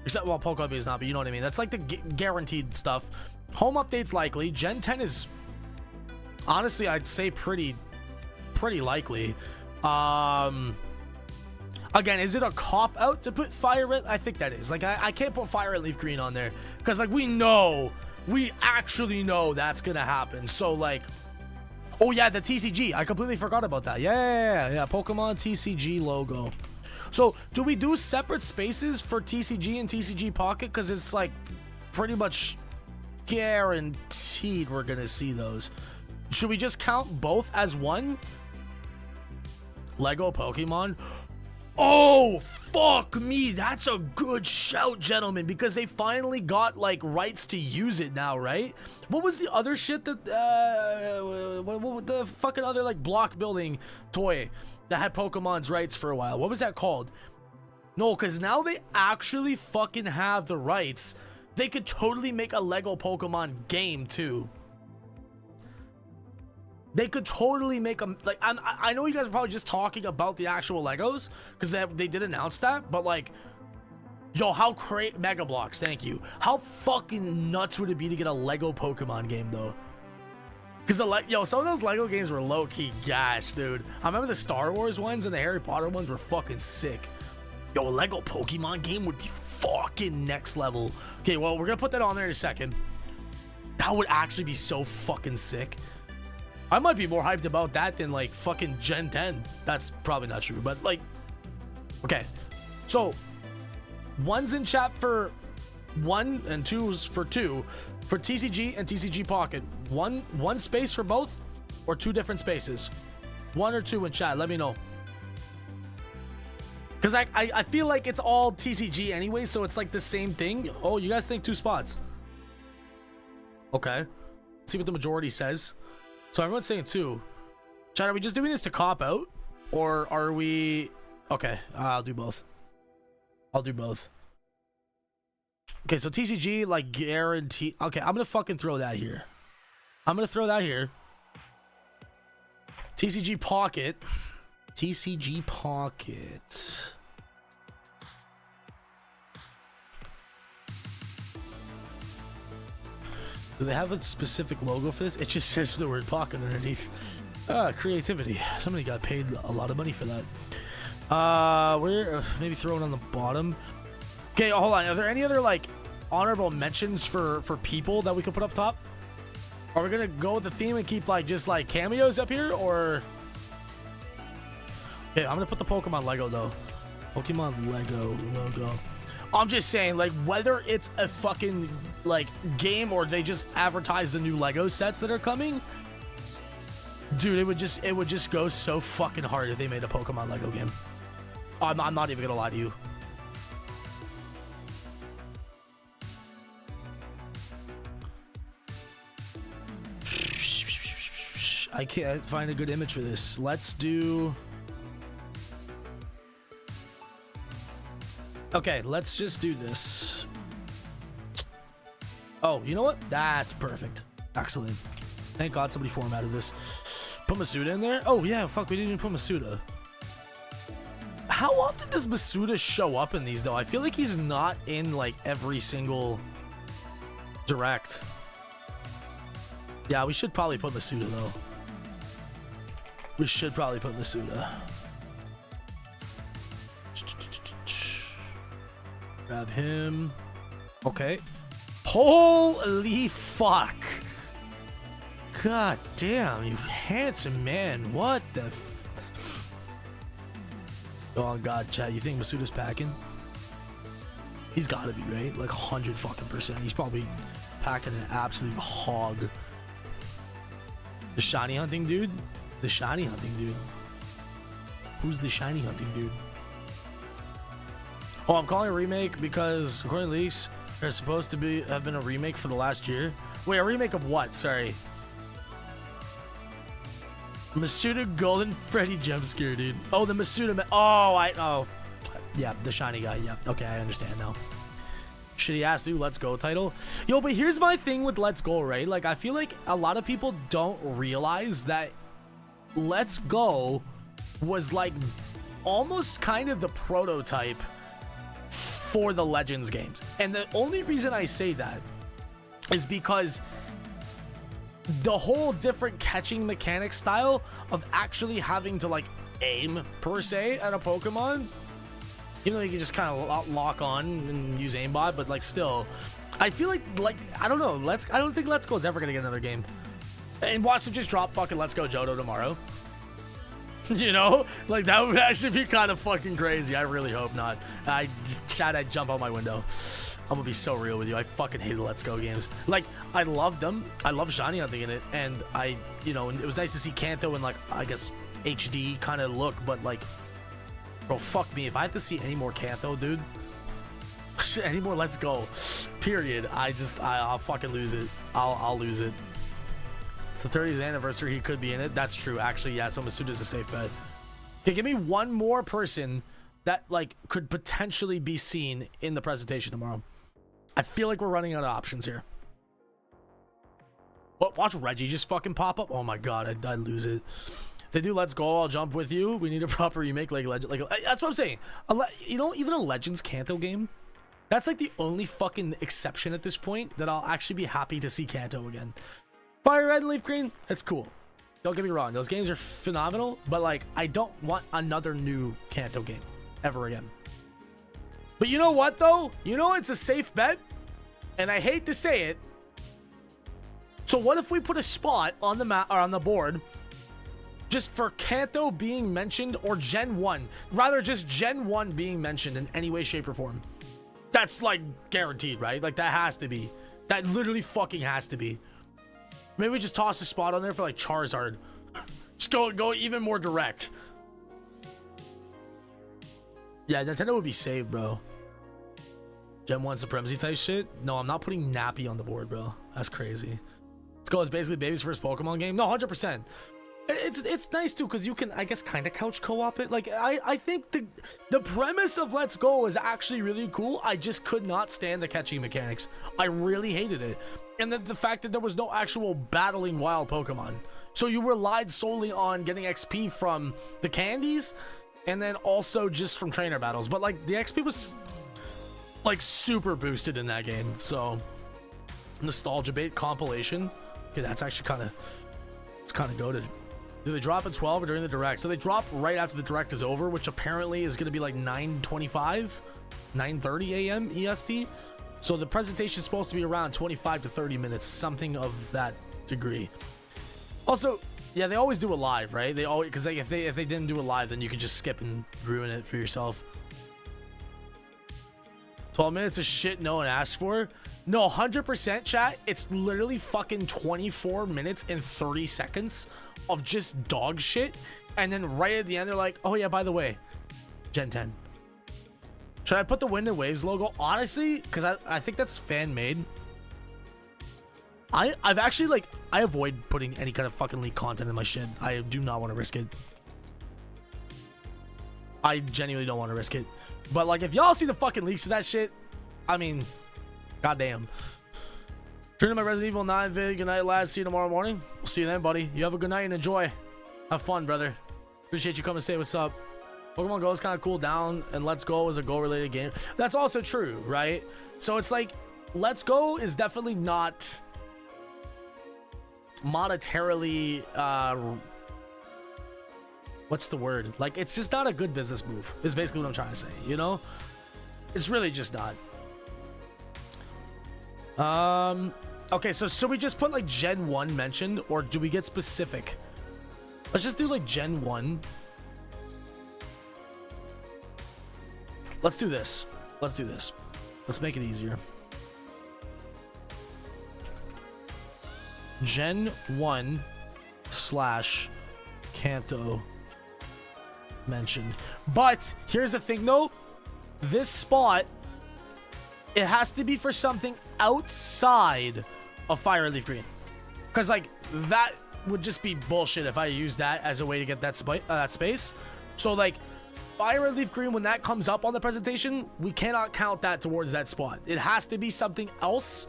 Except, well, Pokemon is not, but you know what I mean. That's like the guaranteed stuff. Home updates likely. Gen 10 is honestly, I'd say pretty likely. Again, is it a cop out to put Fire Red? I think that is. Like, I can't put Fire Red Leaf Green on there because like we actually know that's gonna happen. So like, oh yeah, the TCG. I completely forgot about that. Yeah. Pokemon TCG logo. So, do we do separate spaces for TCG and TCG Pocket? Because it's like pretty much guaranteed we're going to see those. Should we just count both as one? Lego Pokemon? Oh, fuck me. That's a good shout, gentlemen, because they finally got like rights to use it now, right? What was the other shit that, what the fucking other like block building toy that had Pokemon's rights for a while? What was that called? No, because now they actually fucking have the rights. They could totally make a Lego Pokemon game too. They could totally make a, like, I know you guys are probably just talking about the actual Legos because they did announce that, but like, Yo, how Mega Bloks, thank you. How fucking nuts would it be to get a Lego Pokemon game though? Because yo, some of those Lego games were low-key gas, dude. I remember the Star Wars ones and the Harry Potter ones were fucking sick. Yo, a Lego Pokemon game would be fucking next level. Okay, well, we're gonna put that on there in a second. That would actually be so fucking sick. I might be more hyped about that than like fucking Gen 10. That's probably not true, but like, okay. So, one's in chat for 1 and 2's for 2. For TCG and TCG Pocket, one space for both or 2 different spaces? 1 or 2 in chat, let me know. Because I feel like it's all TCG anyway, so it's like the same thing. Oh, you guys think 2 spots? Okay. Let's see what the majority says. So everyone's saying 2. Chat, are we just doing this to cop out? Or are we... Okay, I'll do both. I'll do both. Okay, so TCG, like, guaranteed. Okay, I'm gonna fucking throw that here. I'm gonna throw that here. TCG Pocket. TCG Pocket. Do they have a specific logo for this? It just says the word pocket underneath. Creativity. Somebody got paid a lot of money for that. We're maybe throw it on the bottom. Okay, hold on. Are there any other like honorable mentions for people that we could put up top? Are we gonna go with the theme and keep like just like cameos up here, or? Okay, I'm gonna put the Pokemon Lego though. Pokemon Lego logo. I'm just saying, like, whether it's a fucking like game or they just advertise the new Lego sets that are coming, dude, it would just go so fucking hard if they made a Pokemon Lego game. I'm not even gonna lie to you. I can't find a good image for this. Let's do... Okay, let's just do this. Oh, you know what? That's perfect. Excellent. Thank God somebody formatted this. Put Masuda in there? Oh, yeah, fuck, we didn't even put Masuda. How often does Masuda show up in these, though? I feel like he's not in, like, every single direct. Yeah, we should probably put Masuda, though. We should probably put Masuda. Grab him. Okay. Holy fuck. God damn, you handsome man. What the oh god, chat, you think Masuda's packing? He's gotta be, right? Like 100 fucking %. He's probably packing an absolute hog. The shiny hunting dude? The shiny hunting dude. Who's the shiny hunting dude? Oh, I'm calling a remake because according to leaks, there's supposed to have been a remake for the last year. Wait, a remake of what? Sorry. Masuda Golden Freddy jump scare, dude. Oh, the Masuda. Oh, yeah, the shiny guy. Yeah, okay, I understand now. Should he ask you Let's Go title? Yo, but here's my thing with Let's Go, right? Like, I feel like a lot of people don't realize that Let's Go was like almost kind of the prototype for the Legends games. And the only reason I say that is because the whole different catching mechanic style of actually having to like aim per se at a Pokemon, you know, you can just kind of lock on and use aimbot, but like still, I feel like I don't know, I don't think Let's Go is ever gonna get another game. And watch them just drop fucking Let's Go Johto tomorrow. You know, like that would actually be kind of fucking crazy. I really hope not. I'd jump out my window. I'm gonna be so real with you. I fucking hated Let's Go games. Like, I loved them. I love shiny hunting in it, and you know, it was nice to see Kanto in like, I guess, HD kind of look. But like, bro, fuck me. If I have to see any more Kanto, dude, any more Let's Go, period. I'll fucking lose it. I'll lose it. It's the 30th anniversary. He could be in it. That's true, actually. Yeah, so Masuda's a safe bet. Okay, give me one more person that like could potentially be seen in the presentation tomorrow. I feel like we're running out of options here. Watch Reggie just fucking pop up. Oh my god, I'd lose it. If they do Let's Go, I'll jump with you. We need a proper remake like Legend. Like that's what I'm saying. You know, even a Legends Kanto game That's like the only fucking exception at this point that I'll actually be happy to see Kanto again. Fire Red and Leaf Green, that's cool. Don't get me wrong, those games are phenomenal, but like I don't want another new Kanto game ever again. But you know what though? You know it's a safe bet, and I hate to say it. So what if we put a spot on the map or on the board just for Kanto being mentioned, or Gen 1, rather just Gen 1 being mentioned in any way, shape, or form? That's like guaranteed, right? Like that has to be. That literally fucking has to be. Maybe we just toss a spot on there for like Charizard. Just go even more direct. Yeah, Nintendo would be saved, bro. Gen 1 supremacy type shit. No, I'm not putting Nappy on the board, bro. That's crazy. Let's go. It's basically baby's first Pokemon game. No, 100%. It's nice too, because you can, I guess, kind of couch co-op it. Like I think the premise of Let's Go is actually really cool. I just could not stand the catching mechanics. I really hated it. And then the fact that there was no actual battling wild Pokemon. So you relied solely on getting XP from the candies, and then also just from trainer battles. But like the XP was like super boosted in that game. So nostalgia bait compilation. Okay, that's actually it's kind of goated. Do they drop at 12 or during the direct? So they drop right after the direct is over, which apparently is going to be like 9:25, 9:30 a.m. EST. So the presentation is supposed to be around 25 to 30 minutes, something of that degree. Also, yeah, they always do a live, right? They always, because if they didn't do a live, then you could just skip and ruin it for yourself. 12 minutes of shit no one asked for. No, 100% chat. It's literally fucking 24 minutes and 30 seconds of just dog shit. And then right at the end, they're like, oh yeah, by the way, Gen 10. Should I put the Wind and Waves logo? Honestly, because I think that's fan made. I've actually, like, I avoid putting any kind of fucking leak content in my shit. I do not want to risk it. I genuinely don't want to risk it. But like, if y'all see the fucking leaks of that shit, I mean, goddamn. Turn to my Resident Evil 9 vid. Good night, lads. See you tomorrow morning. We'll see you then, buddy. You have a good night and enjoy. Have fun, brother. Appreciate you coming to say what's up. Pokemon Go is kind of cooled down, and Let's Go is a Go related game. That's also true, right? So it's like, Let's Go is definitely not monetarily, what's the word? Like, it's just not a good business move, is basically what I'm trying to say, you know? It's really just not. Okay, so should we just put like Gen 1 mentioned, or do we get specific? Let's just do like Gen 1. Let's do this. Let's do this. Let's make it easier. Gen 1 / Kanto mentioned. But here's the thing though. This spot, it has to be for something outside of Fire and Leaf Green. Because like that would just be bullshit if I use that as a way to get that space. So like Fire and Leaf Green, when that comes up on the presentation, we cannot count that towards that spot. It has to be something else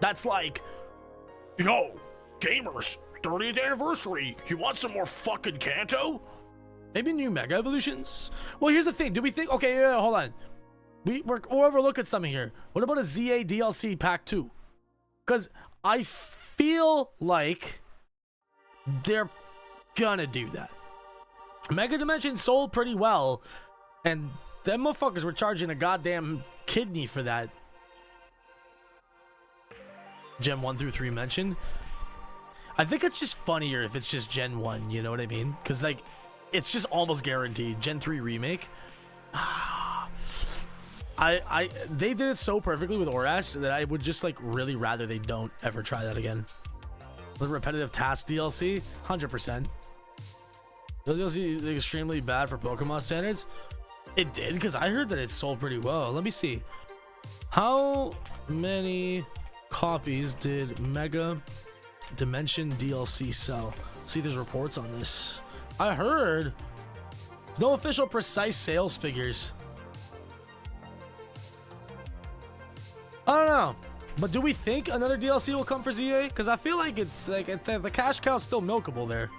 that's like, yo, gamers, 30th anniversary. You want some more fucking Kanto? Maybe new Mega Evolutions? Well, here's the thing. Do we think... Okay, yeah, hold on. We're overlooking something here. What about a ZA DLC Pack 2? Because I feel like they're gonna do that. Mega Dimension sold pretty well, and them motherfuckers were charging a goddamn kidney for that. Gen 1 through 3 mentioned. I think it's just funnier if it's just Gen 1, you know what I mean? Because, like, it's just almost guaranteed. Gen 3 remake. They did it so perfectly with ORAS that I would just, like, really rather they don't ever try that again. The repetitive task DLC, 100%. The DLC is extremely bad for Pokemon standards. It did, because I heard that it sold pretty well. Let me see. How many copies did Mega Dimension DLC sell? See, there's reports on this. I heard there's no official precise sales figures. I don't know. But do we think another DLC will come for ZA? Because I feel like it's like the cash cow's still milkable there.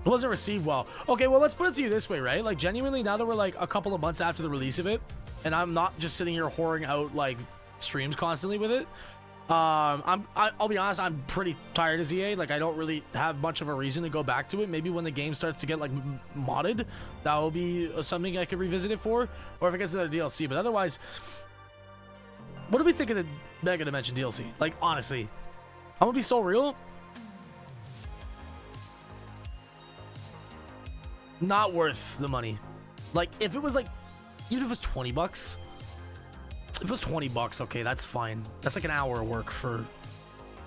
It wasn't received well. Okay, well, let's put it to you this way, right? Like, genuinely, now that we're like a couple of months after the release of it, and I'm not just sitting here whoring out like streams constantly with it. I'll be honest, I'm pretty tired of ZA. Like, I don't really have much of a reason to go back to it. Maybe when the game starts to get like modded, that will be something I could revisit it for, or if it gets another DLC. But otherwise, what do we think of the Mega Dimension DLC? Like, honestly, I'm gonna be so real. Not worth the money. Like, if it was like, even if it was 20 bucks. If it was 20 bucks, okay, that's fine. That's like an hour of work for,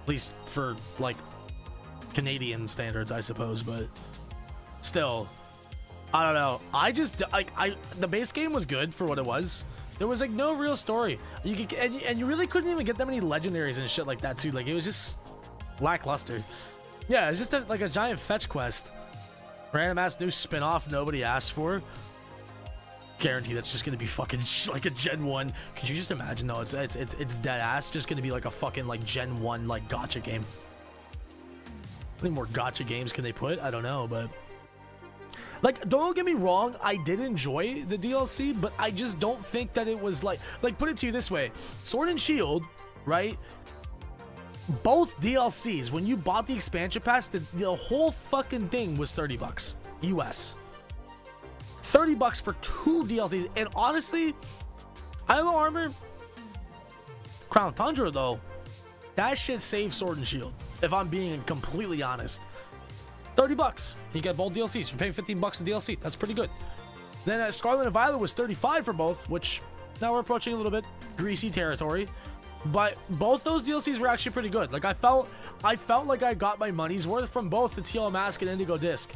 at least for like Canadian standards, I suppose. But still, I don't know. I just like the base game was good for what it was. There was like no real story. You could, and you really couldn't even get that many legendaries and shit like that too. Like, it was just lackluster. Yeah, it's just like a giant fetch quest. Random ass new spin-off nobody asked for. Guarantee that's just gonna be fucking like a Gen 1. Could you just imagine though? It's dead ass just gonna be like a fucking like Gen 1 like gacha game. How many more gacha games can they put? I don't know, but like, don't get me wrong, I did enjoy the DLC, but I just don't think that it was like put it to you this way. Sword and Shield, right? Both DLCs, when you bought the expansion pass, the whole fucking thing was 30 bucks US. 30 bucks for 2 DLCs. And honestly, Isle of Armor, Crown Tundra though, that shit saves Sword and Shield, if I'm being completely honest. 30 bucks. You get both DLCs. You're paying 15 bucks a DLC. That's pretty good. Then Scarlet and Violet was 35 for both, which now we're approaching a little bit greasy territory. But both those DLCs were actually pretty good. Like, I felt like I got my money's worth from both the TL Mask and Indigo Disc.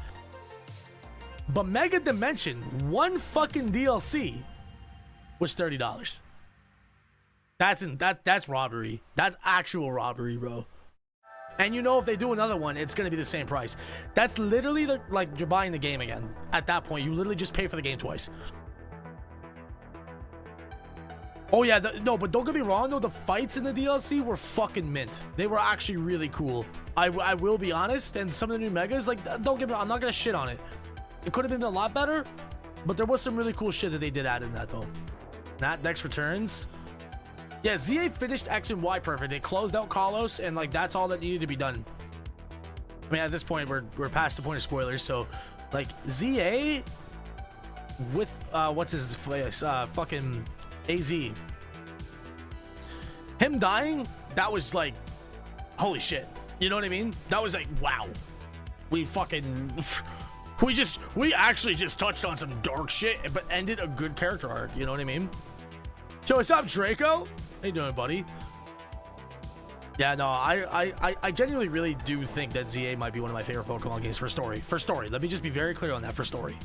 But Mega Dimension, one fucking DLC, was $30. That's robbery. That's actual robbery, bro. And you know, if they do another one, it's gonna be the same price. That's literally like you're buying the game again. At that point, you literally just pay for the game twice. Oh yeah, no, but don't get me wrong though, the fights in the DLC were fucking mint. They were actually really cool. I will be honest, and some of the new megas, like, don't get me wrong, I'm not gonna shit on it. It could have been a lot better, but there was some really cool shit that they did add in that though. Nat Dex returns. Yeah, ZA finished X and Y perfect. They closed out Kalos, and like that's all that needed to be done. I mean, at this point, we're past the point of spoilers, so like ZA with what's his face, fucking AZ. Him dying, that was like, holy shit. You know what I mean? That was like, wow. We actually just touched on some dark shit, but ended a good character arc. You know what I mean? Yo, what's up, Draco? How you doing, buddy? Yeah, no, I genuinely really do think that ZA might be one of my favorite Pokemon games for story. For story. Let me just be very clear on that, for story.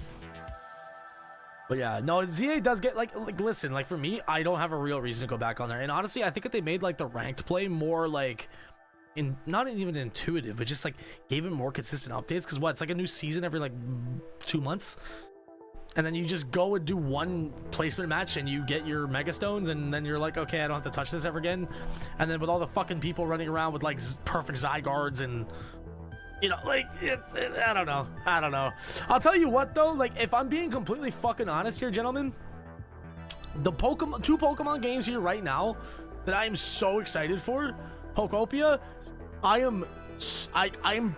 But yeah, no, ZA does get like listen, like for me, I don't have a real reason to go back on there. And honestly, I think that they made like the ranked play more like not even intuitive, but just like gave it more consistent updates. Because what, it's like a new season every like 2 months, and then you just go and do one placement match and you get your Mega Stones, and then you're like, okay, I don't have to touch this ever again. And then with all the fucking people running around with like perfect Zygardes and, you know, like I don't know. I'll tell you what though, like if I'm being completely fucking honest here, gentlemen, the two Pokemon games here right now that I am so excited for, Pokopia, I am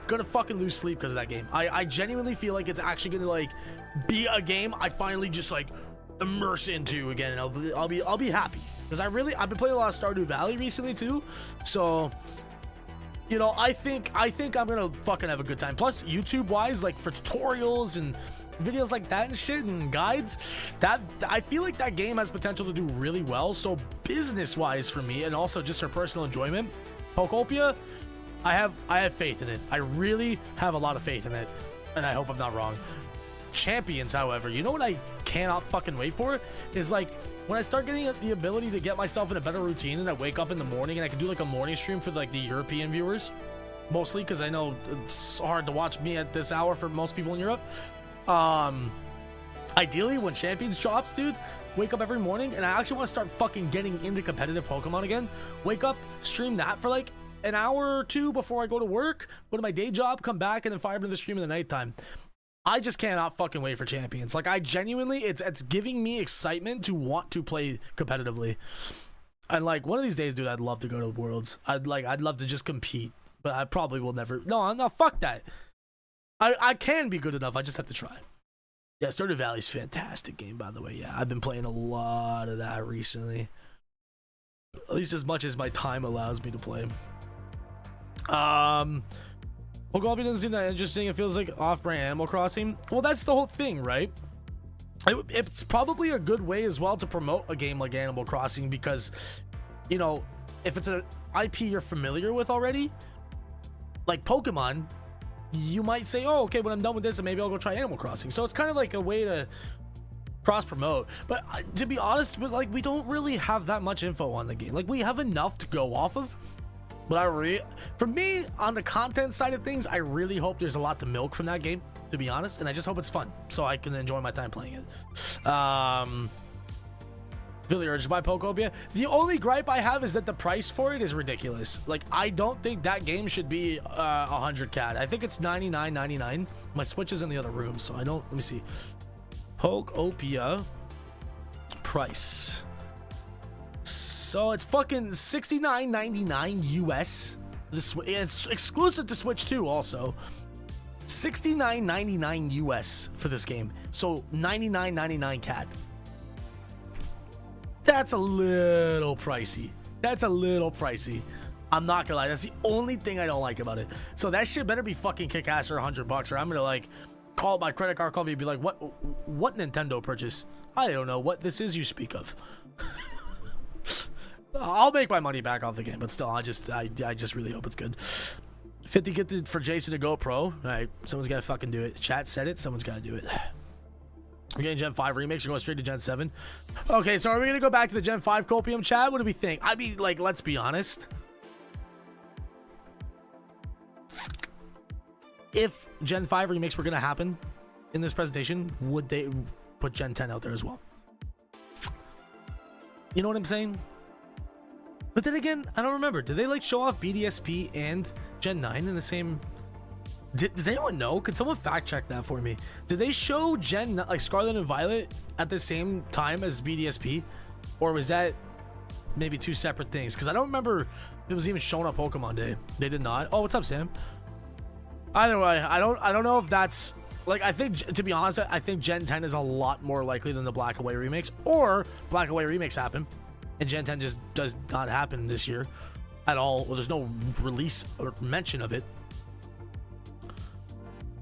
gonna fucking lose sleep because of that game. I genuinely feel like it's actually gonna like be a game I finally just like immerse into again, and I'll be happy because I've been playing a lot of Stardew Valley recently too, so you know, I think I'm gonna fucking have a good time. Plus, YouTube wise, like for tutorials and videos like that and shit and guides, that I feel like that game has potential to do really well. So business wise for me, and also just for personal enjoyment, Pokopia, I have faith in it. I really have a lot of faith in it, and I hope I'm not wrong. Champions, however, you know what I cannot fucking wait for is like when I start getting the ability to get myself in a better routine, and I wake up in the morning and I can do like a morning stream for like the European viewers, mostly because I know it's hard to watch me at this hour for most people in Europe. Ideally when Champions drops, dude, wake up every morning, and I actually want to start fucking getting into competitive Pokemon again. Wake up, stream that for like an hour or two before I go to work, go to my day job, come back, and then fire into the stream in the nighttime. I just cannot fucking wait for Champions. Like, I genuinely, it's giving me excitement to want to play competitively. And like, one of these days, dude, I'd love to go to Worlds. I'd love to just compete, but I probably will never. No, fuck that. I can be good enough. I just have to try. Yeah, Stardew Valley's fantastic game, by the way. Yeah, I've been playing a lot of that recently. At least as much as my time allows me to play. Pokemon doesn't seem that interesting. It feels like off-brand Animal Crossing. Well, that's the whole thing, right? It's probably a good way as well to promote a game like Animal Crossing because, you know, if it's an IP you're familiar with already, like Pokemon, you might say, oh, okay, when I'm done with this, maybe I'll go try Animal Crossing. So it's kind of like a way to cross-promote. But to be honest, like, we don't really have that much info on the game. Like, we have enough to go off of. But for me, on the content side of things, I really hope there's a lot to milk from that game, to be honest. And I just hope it's fun so I can enjoy my time playing it. Really urged by Pokopia. The only gripe I have is that the price for it is ridiculous. Like, I don't think that game should be 100 CAD. I think it's $99.99. My Switch is in the other room, so I don't. Let me see. Pokopia price. So it's fucking $69.99 US. It's exclusive to Switch 2 also. $69.99 US for this game. So $99.99 CAD. That's a little pricey. I'm not gonna lie. That's the only thing I don't like about it. So that shit better be fucking kick ass for $100, or I'm gonna like call my credit card company and be like, what Nintendo purchase? I don't know what this is you speak of. I'll make my money back off the game, but still, I just really hope it's good. 50 gifted for Jason to go pro. All right, someone's gotta fucking do it. Chat said it. Someone's gotta do it. We're getting Gen 5 remakes. We're going straight to Gen 7. Okay, so are we gonna go back to the Gen 5 Copium, Chad? What do we think? I mean, like, let's be honest. If Gen 5 remakes were gonna happen in this presentation, would they put Gen 10 out there as well? You know what I'm saying? But then again, I don't remember. Did they like show off BDSP and Gen 9 in the same? Does anyone know? Could someone fact check that for me? Did they show like Scarlet and Violet at the same time as BDSP, or was that maybe two separate things? Because I don't remember it was even shown on Pokemon Day. They did not. Oh, what's up, Sam? Either way, I don't know if that's like, I think, to be honest, I think Gen 10 is a lot more likely than the Black and White remakes, or Black and White remakes happen and Gen 10 just does not happen this year at all. Well, there's no release or mention of it.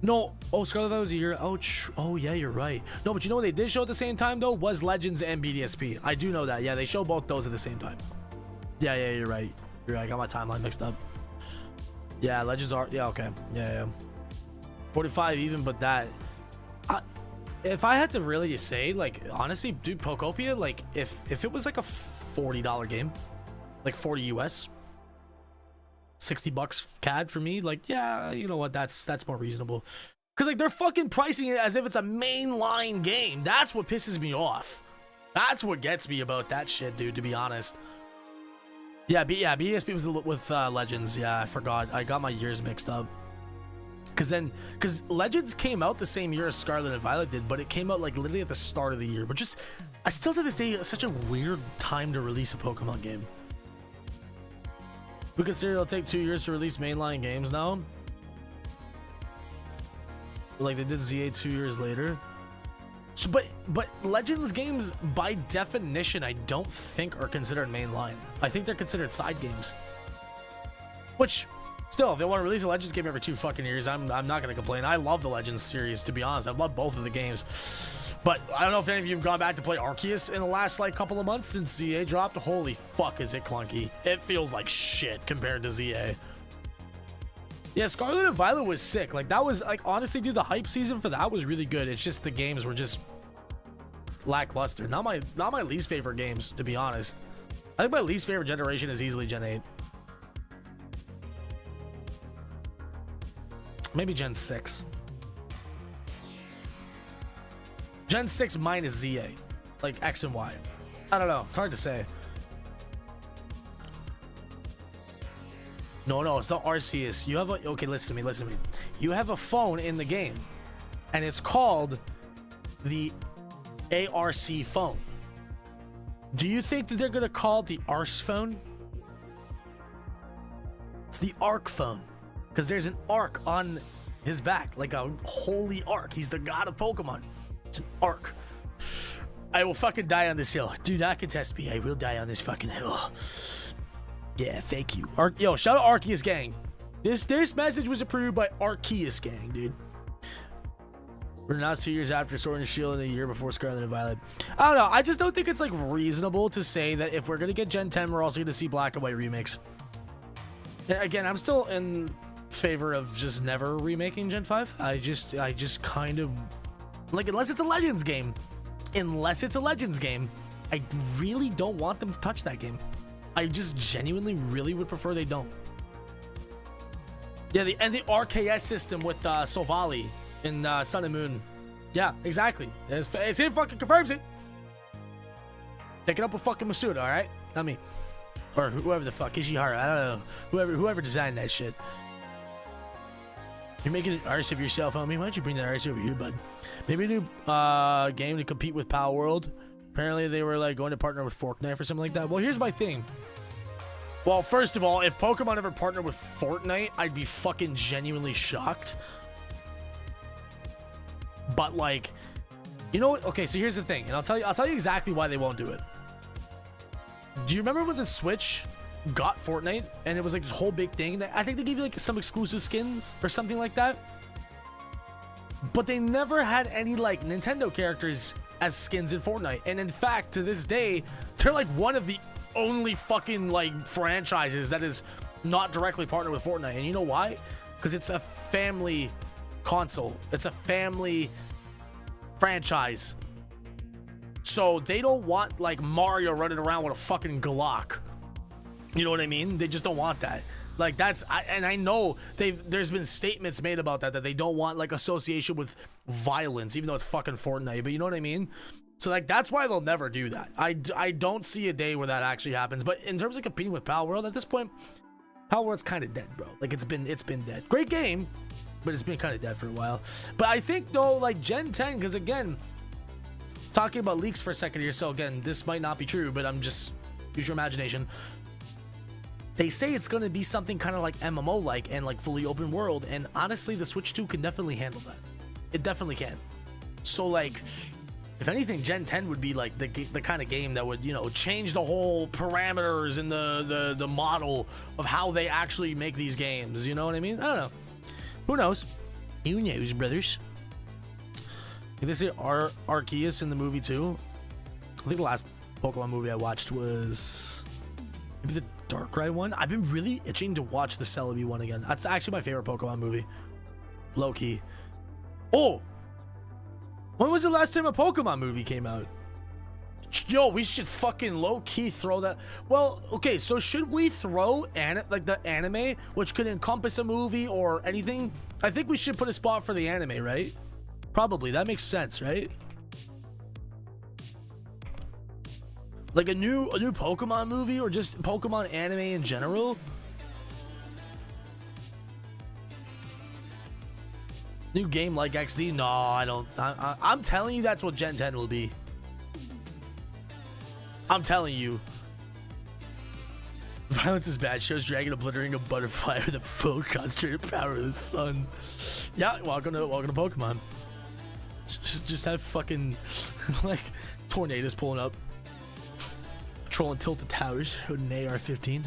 No. Oh, Scarlet Violet was a year. Oh, yeah, you're right. No, but you know what they did show at the same time, though? Was Legends and BDSP. I do know that. Yeah, they show both those at the same time. Yeah, you're right. You're right. I got my timeline mixed up. Yeah, Legends are... Yeah, okay. Yeah. 45 even, but that... if I had to really just say, like, honestly, dude, Pokopia, like, if it was like a $40 game, like 40 US, $60 CAD for me, like, yeah, you know what, that's more reasonable. Because, like, they're fucking pricing it as if it's a mainline game. That's what pisses me off. That's what gets me about that shit, dude, to be honest. Yeah, BDSP was with Legends. Yeah, I forgot. I got my years mixed up. Because Legends came out the same year as Scarlet and Violet did, but it came out like literally at the start of the year. But just, I still to this day, it's such a weird time to release a Pokemon game. We consider it'll take 2 years to release mainline games now. Like they did ZA 2 years later. So, but Legends games, by definition, I don't think are considered mainline. I think they're considered side games. Which... Still, if they want to release a Legends game every 2 fucking years, I'm not going to complain. I love the Legends series, to be honest. I love both of the games. But I don't know if any of you have gone back to play Arceus in the last, like, couple of months since ZA dropped. Holy fuck, is it clunky. It feels like shit compared to ZA. Yeah, Scarlet and Violet was sick. Like, that was, like, honestly, dude, the hype season for that was really good. It's just the games were just lackluster. Not my least favorite games, to be honest. I think my least favorite generation is easily Gen 8. Maybe Gen 6. Gen 6 minus ZA. Like X and Y. I don't know. It's hard to say. No, it's not Arceus. You have a... Okay, listen to me. You have a phone in the game. and it's called the ARC phone. Do you think that they're gonna call it the Arse phone? It's the Arc phone, because there's an arc on his back, like a holy arc. He's the god of Pokemon. It's an arc. I will fucking die on this hill. Do not contest me. I will die on this fucking hill. Yeah, thank you. Yo, shout out Arceus Gang. This message was approved by Arceus Gang, dude. We're announced 2 years after Sword and Shield and a year before Scarlet and Violet. I don't know. I just don't think it's like reasonable to say that if we're gonna get Gen 10, we're also gonna see Black and White remakes. And again, I'm still in favor of just never remaking Gen 5. I just kind of like, unless it's a Legends game. Unless it's a Legends game, I really don't want them to touch that game. I just genuinely really would prefer they don't. Yeah, the RKS system with Sovali in Sun and Moon. Yeah, exactly. It's it fucking confirms it. Take it up with fucking Masuda, all right? Not me. Or whoever the fuck, Ishihara, I don't know. Whoever designed that shit. You're making an artist of yourself, homie. Why don't you bring that artist over here, bud? Maybe a new game to compete with Pal World. Apparently they were like going to partner with Fortnite or something like that. Well, here's my thing. Well, first of all, if Pokemon ever partnered with Fortnite, I'd be fucking genuinely shocked. But like, you know what? Okay, so here's the thing, and I'll tell you exactly why they won't do it. Do you remember when the Switch got Fortnite and it was like this whole big thing? I think they gave you like some exclusive skins or something like that. But they never had any like Nintendo characters as skins in Fortnite. And in fact, to this day, they're like one of the only fucking like franchises that is not directly partnered with Fortnite. And you know why? Because it's a family console. It's a family franchise. So they don't want like Mario running around with a fucking Glock. You know what I mean? They just don't want that. Like and I know there's been statements made about that they don't want like association with violence, even though it's fucking Fortnite. But you know what I mean? So like that's why they'll never do that. I don't see a day where that actually happens. But in terms of competing with Pal World at this point, Pal World's kind of dead, bro. Like it's been dead. Great game, but it's been kind of dead for a while. But I think though, like Gen 10, because again, talking about leaks for a second here. So again, this might not be true, but I'm just use your imagination. They say it's going to be something kind of like MMO like and like fully open world, and honestly the Switch 2 can definitely handle that. It definitely can. So like if anything, Gen 10 would be like the kind of game that would, you know, change the whole parameters and the model of how they actually make these games. You know what I mean? I don't know. Who knows? Who knows, brothers? Did they say Arceus in the movie too? I think the last Pokemon movie I watched was maybe the Darkrai one. I've been really itching to watch the Celebi one again. That's actually my favorite Pokemon movie. Low key. Oh! When was the last time a Pokemon movie came out? Yo, we should fucking low key throw that. Well, okay, so should we throw like the anime, which could encompass a movie or anything? I think we should put a spot for the anime, right? Probably. That makes sense, right? Like a new Pokemon movie or just Pokemon anime in general? New game like XD? No, I don't. I'm telling you that's what Gen 10 will be. I'm telling you. Violence is bad. Shows dragon obliterating a butterfly with the full concentrated power of the sun. Yeah, welcome to Pokemon. Just have fucking like tornadoes pulling up. Trolling Tilted Towers with an AR-15.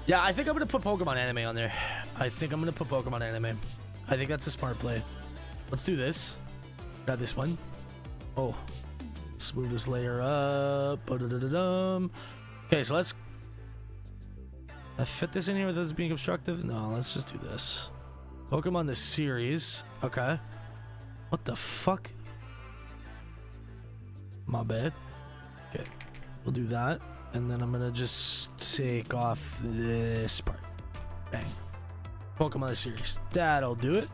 Yeah, I think I'm gonna put Pokemon anime on there. I think that's a smart play. Let's do this. Grab this one. Oh, let's move this layer up. Okay, so let's. I fit this in here without this being obstructive. No, let's just do this. Pokemon the series. Okay. What the fuck? My bad. Okay, we'll do that, and then I'm gonna just take off this part. Bang. Pokemon the series. That'll do it.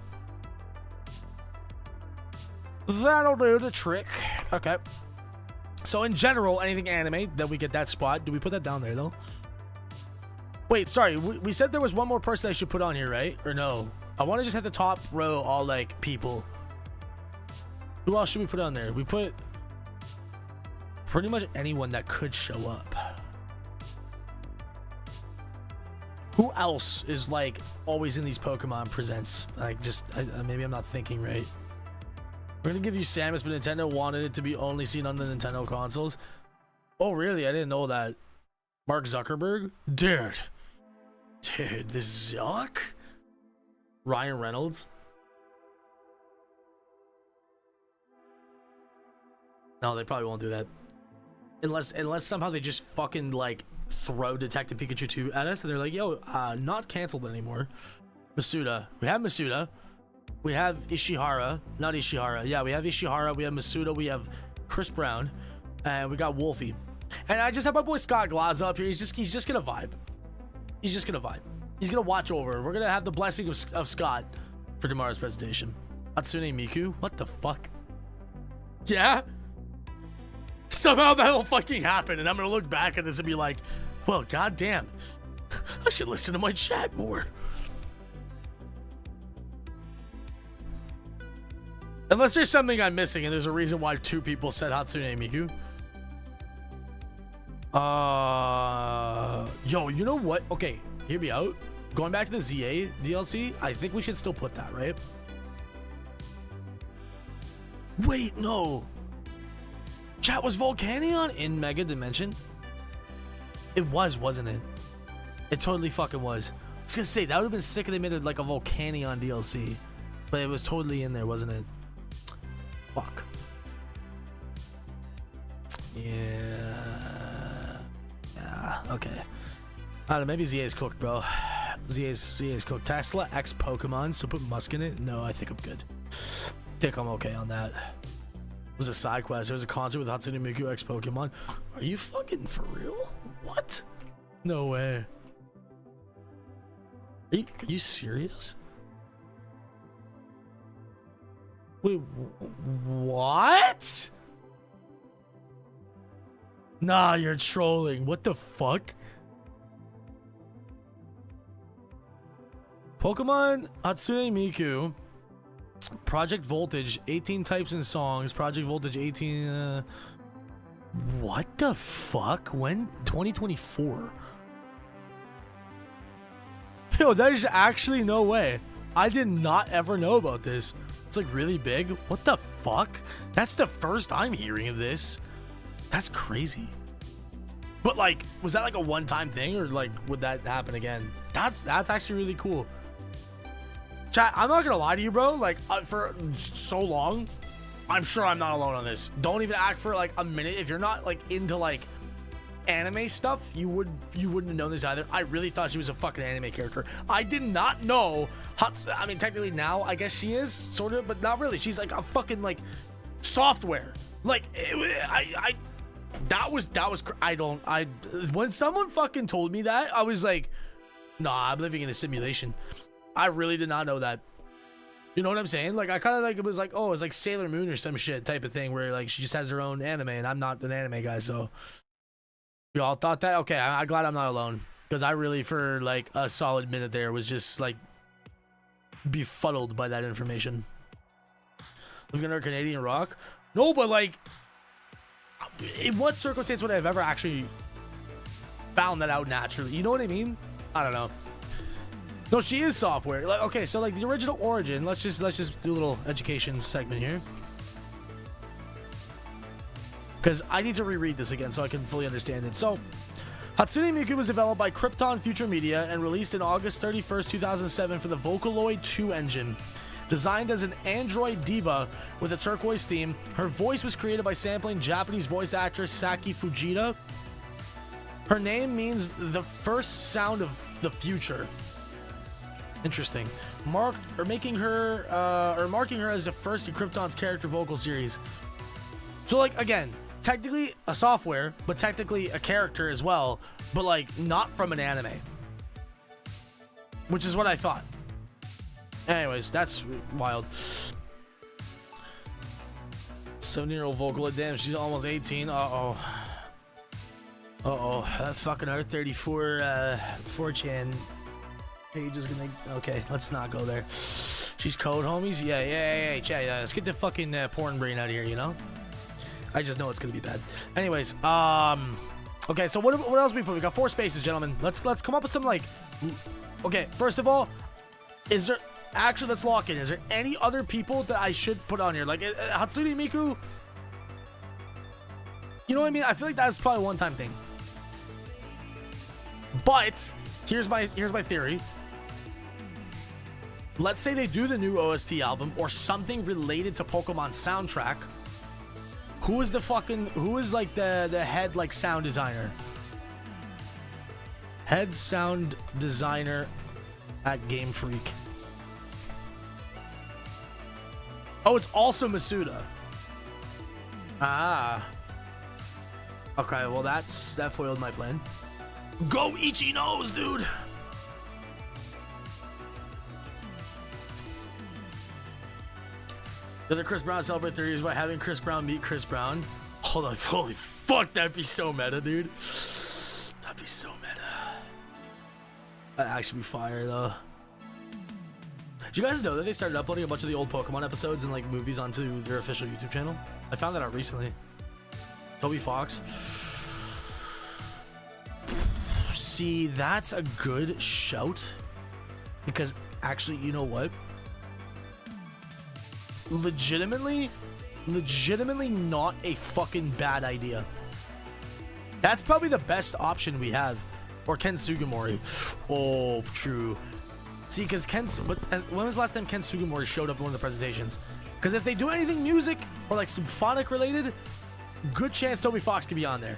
That'll do the trick. Okay. So in general, anything anime that we get that spot. Do we put that down there though? Wait, sorry. We said there was one more person I should put on here, right? Or no? I want to just have the top row all like people. Who else should we put on there? We put pretty much anyone that could show up. Who else is like always in these Pokemon Presents? Like just maybe I'm not thinking right. We're gonna give you Samus, but Nintendo wanted it to be only seen on the Nintendo consoles. Oh really? I didn't know that. Mark Zuckerberg? Dude, this Zuck? Ryan Reynolds? No, they probably won't do that. Unless somehow they just fucking like throw Detective Pikachu 2 at us and they're like, yo, not canceled anymore. Masuda. We have Masuda. We have Ishihara. Not Ishihara. Yeah, we have Ishihara. We have Masuda. We have Chris Brown. And we got Wolfie. And I just have my boy Scott Glaza up here. He's just gonna vibe. He's just gonna vibe. He's gonna watch over. We're gonna have the blessing of Scott for tomorrow's presentation. Hatsune Miku? What the fuck? Yeah? Somehow that'll fucking happen, and I'm gonna look back at this and be like, well, goddamn, I should listen to my chat more. Unless there's something I'm missing, and there's a reason why 2 people said Hatsune Miku. Yo, you know what? Okay, hear me out. Going back to the ZA DLC, I think we should still put that, right? Wait, no. Chat, was Volcanion in Mega Dimension? It was, wasn't it? It totally fucking was. I was gonna say, that would have been sick if they made it like a Volcanion DLC. But it was totally in there, wasn't it? Fuck. Yeah. Yeah, okay. I don't know, maybe ZA's cooked, bro. ZA's cooked. Tesla X Pokemon, so put Musk in it? No, I think I'm good. Think I'm okay on that. It was a side quest. There was a concert with Hatsune Miku X Pokemon. Are you fucking for real? What? No way. Are you serious? Wait, what? Nah, you're trolling. What the fuck? Pokemon Hatsune Miku. Project Voltage, 18 types and songs. Project Voltage 18. What the fuck? When? 2024. Yo, there's actually no way. I did not ever know about this. It's like really big. What the fuck? That's the first I'm hearing of this. That's crazy. But like, was that like a one-time thing, or like would that happen again? That's actually really cool. Chat, I'm not gonna lie to you, bro. Like, for so long, I'm sure I'm not alone on this. Don't even act for like a minute. If you're not like into like anime stuff, you wouldn't have known this either. I really thought she was a fucking anime character. I did not know. I mean, technically now I guess she is sort of, but not really. She's like a fucking like software. Like, when someone fucking told me that, I was like, nah, I'm living in a simulation. I really did not know that. You know what I'm saying? Like, I kind of like, it was like, oh, it's like Sailor Moon or some shit type of thing where like she just has her own anime, and I'm not an anime guy, so you all thought that? Okay, I'm glad I'm not alone, because I really, for like a solid minute there, was just like befuddled by that information. Looking at our Canadian rock? No, but like, in what circumstance would I have ever actually found that out naturally? You know what I mean? I don't know. No, she is software. Like, okay, so like the original origin. Let's just do a little education segment here, because I need to reread this again so I can fully understand it. So, Hatsune Miku was developed by Krypton Future Media and released in August 31st, 2007 for the Vocaloid 2 engine. Designed as an android diva with a turquoise theme, her voice was created by sampling Japanese voice actress Saki Fujita. Her name means the first sound of the future. Interesting. Marking her as the first in Krypton's character vocal series. So like, again, technically a software, but technically a character as well, but like not from an anime, which is what I thought. Anyways, that's wild. 17-year-old Vocaloid, damn, she's almost 18. Uh-oh. That fucking R34 4chan Paige is gonna. Okay, let's not go there. She's code, homies. Yeah. Let's get the fucking porn brain out of here. You know. I just know it's gonna be bad. Anyways, okay. So what else we put? We got 4 spaces, gentlemen. Let's come up with some like. Okay, first of all, is there actually, let's lock in. Is there any other people that I should put on here? Like Hatsune Miku. You know what I mean? I feel like that's probably a one-time thing. But here's my theory. Let's say they do the new OST album or something related to Pokemon soundtrack. Who is like the head like sound designer? Head sound designer at Game Freak. Oh, it's also Masuda. Ah. Okay, well that foiled my plan. Go Ichinos, dude. The other Chris Brown celebrate theory is by having Chris Brown meet Chris Brown. Hold on, holy fuck, that'd be so meta, dude. That'd be so meta. That'd actually be fire, though. Did you guys know that they started uploading a bunch of the old Pokemon episodes and like movies onto their official YouTube channel? I found that out recently. Toby Fox. See, that's a good shout. Because actually, you know what? Legitimately not a fucking bad idea. That's probably the best option we have. Or Ken Sugimori. Oh, true. See, because when was the last time Ken Sugimori showed up in one of the presentations? Because if they do anything music or like symphonic related, good chance Toby Fox could be on there.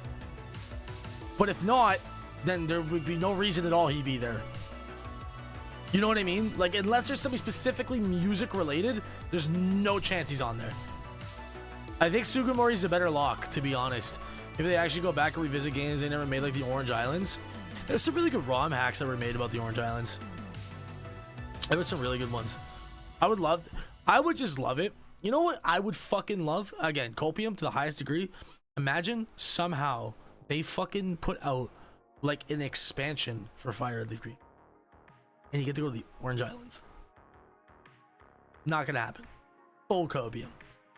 But if not, then there would be no reason at all he'd be there. You know what I mean? Like, unless there's something specifically music related, there's no chance he's on there. I think Sugimori's a better lock, to be honest. If they actually go back and revisit games they never made, like the Orange Islands. There's some really good ROM hacks that were made about the Orange Islands. There was some really good ones. I would just love it. You know what I would fucking love? Again, copium to the highest degree. Imagine somehow they fucking put out like an expansion for Fire Red Leaf Green. And you get to go to the Orange Islands. Not gonna happen. Full copium.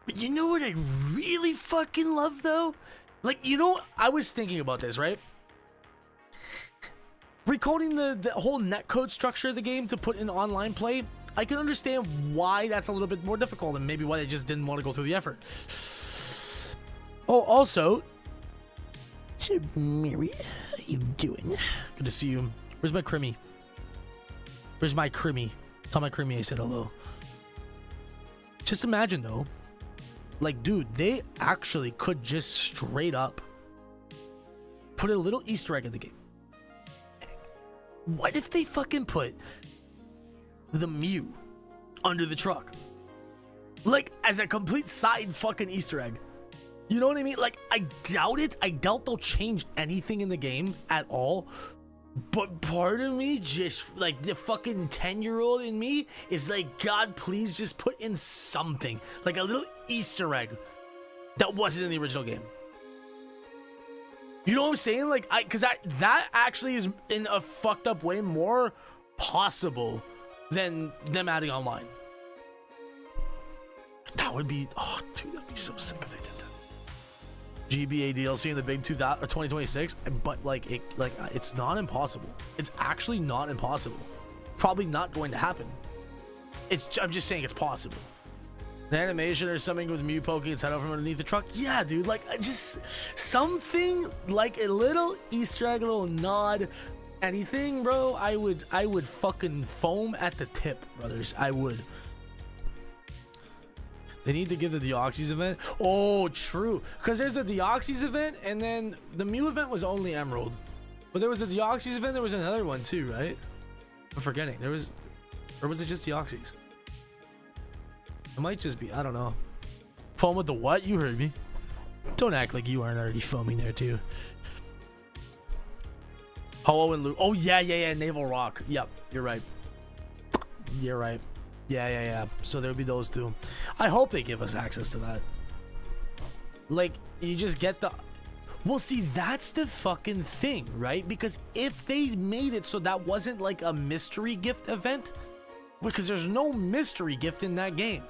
But you know what I really fucking love though? Like, you know, I was thinking about this, right? Recoding the whole netcode structure of the game to put in online play, I can understand why that's a little bit more difficult and maybe why they just didn't want to go through the effort. Oh, also, Mary, how you doing? Good to see you. Where's my Crimmy? Where's my Crimmy? Tell my Crimmy I said hello. Just imagine though, like, dude, they actually could just straight up put a little Easter egg in the game. What if they fucking put the Mew under the truck? Like, as a complete side fucking Easter egg. You know what I mean? Like, I doubt it. I doubt they'll change anything in the game at all. But part of me just, like, the fucking 10-year-old in me is like, God, please just put in something. Like a little Easter egg that wasn't in the original game. You know what I'm saying? Like, because that actually is in a fucked up way more possible than them adding online. That would be, oh, dude, that'd be so sick if they did that. GBA DLC in the big 2026, but like, it's not impossible. It's actually not impossible. Probably not going to happen. I'm just saying it's possible. The animation or something with Mew poking its head out from underneath the truck. Yeah, dude, like, just something like a little Easter egg, a little nod, anything, bro. I would fucking foam at the tip, brothers. I would. They need to give the Deoxys event. Oh, true. Because there's the Deoxys event, and then the Mew event was only Emerald. But there was the Deoxys event, there was another one too, right? I'm forgetting. Or was it just Deoxys? It might just be, I don't know. Foam with the what? You heard me. Don't act like you aren't already foaming there too. Ho-Oh and Luke. Oh, yeah. Naval Rock. Yep, you're right. You're right. Yeah. So there'll be those two. I hope they give us access to that. Like, you just get the... Well, see, that's the fucking thing, right? Because if they made it so that wasn't like a mystery gift event, because there's no mystery gift in that game.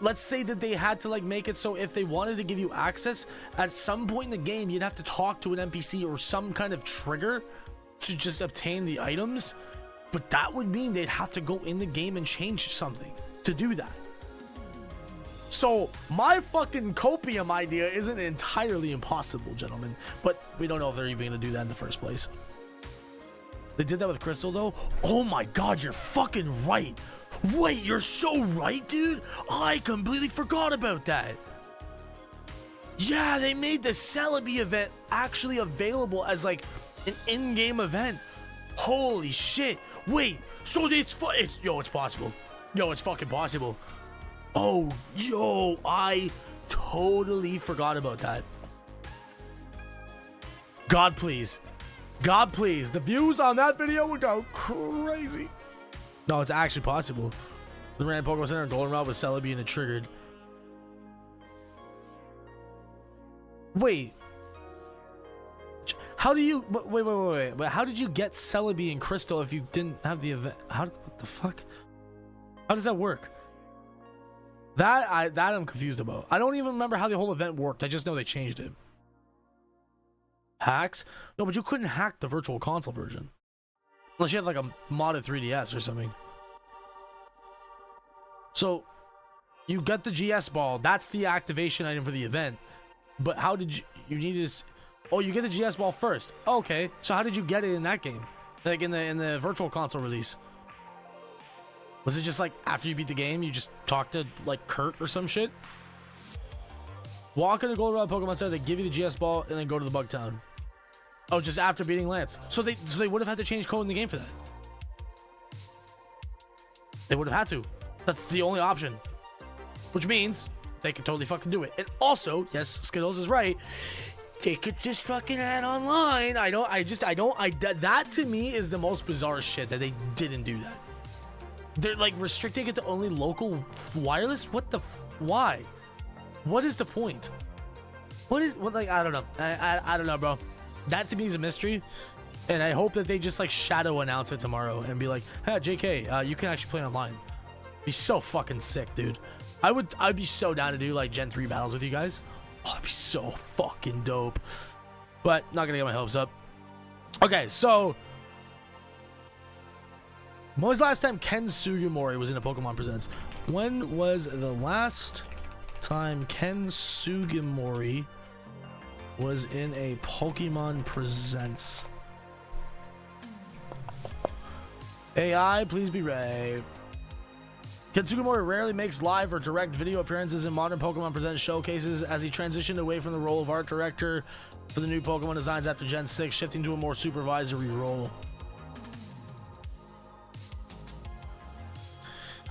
Let's say that they had to like make it so if they wanted to give you access at some point in the game, you'd have to talk to an NPC or some kind of trigger to just obtain the items. But that would mean they'd have to go in the game and change something to do that. So my fucking copium idea isn't entirely impossible, gentlemen, but we don't know if they're even gonna do that in the first place. They did that with Crystal though. Oh my god, you're fucking right. Wait, you're so right, dude. I completely forgot about that. Yeah, they made the Celebi event actually available as like an in-game event. Holy shit. Wait, so it's possible. Yo, it's fucking possible. Oh, yo, I totally forgot about that. God, please. God, please. The views on that video would go crazy. No, it's actually possible. The random Pokemon Center Goldenrod with Celebi and it triggered. Wait. How do you... Wait. But how did you get Celebi and Crystal if you didn't have the event? What the fuck? How does that work? That I'm confused about. I don't even remember how the whole event worked. I just know they changed it. Hacks? No, but you couldn't hack the Virtual Console version. Unless you had like a modded 3DS or something. So, you get the GS ball. That's the activation item for the event. But how did you need this? Oh, you get the GS ball first. Okay. So how did you get it in that game? Like in the Virtual Console release? Was it just like after you beat the game, you just talk to like Kurt or some shit? Walk in the Goldenrod Pokemon Center, they give you the GS ball, and then go to the Bug Town. Oh, just after beating Lance. So they would have had to change code in the game for that. They would have had to. That's the only option. Which means they could totally fucking do it. And also, yes, Skittles is right. They could just fucking add online. That to me is the most bizarre shit that they didn't do that. They're like restricting it to only local wireless. Why? What is the point? Like, I don't know. I don't know, bro. That to me is a mystery. And I hope that they just like shadow announce it tomorrow and be like, hey, JK, you can actually play online. Be so fucking sick, dude. I'd be so down to do like Gen 3 battles with you guys. Oh, that'd be so fucking dope. But not gonna get my hopes up. Okay, so when was the last time Ken Sugimori was in a Pokemon Presents? When was the last time Ken Sugimori was in a Pokemon Presents? AI, please be right. Ken Sugimori rarely makes live or direct video appearances in modern Pokemon Presents showcases as he transitioned away from the role of art director for the new Pokemon designs after Gen 6, shifting to a more supervisory role.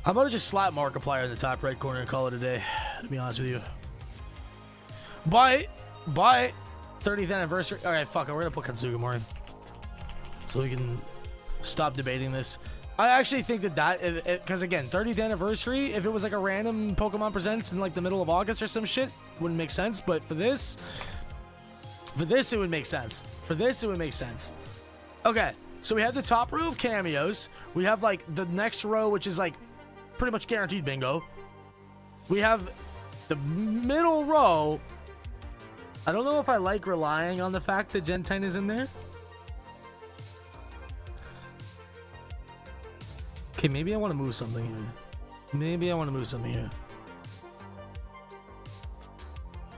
I'm about to just slap Markiplier in the top right corner and call it a day, to be honest with you. But 30th anniversary. All right, fuck it. We're going to put Ken Sugimori so we can stop debating this. I actually think that because again, 30th anniversary, if it was like a random Pokemon Presents in like the middle of August or some shit, wouldn't make sense. But for this it would make sense. Okay, so we have the top row of cameos. We have like the next row, which is like pretty much guaranteed bingo. We have the middle row. I don't know if I like relying on the fact that Gen 10 is in there. Okay, maybe I want to move something here.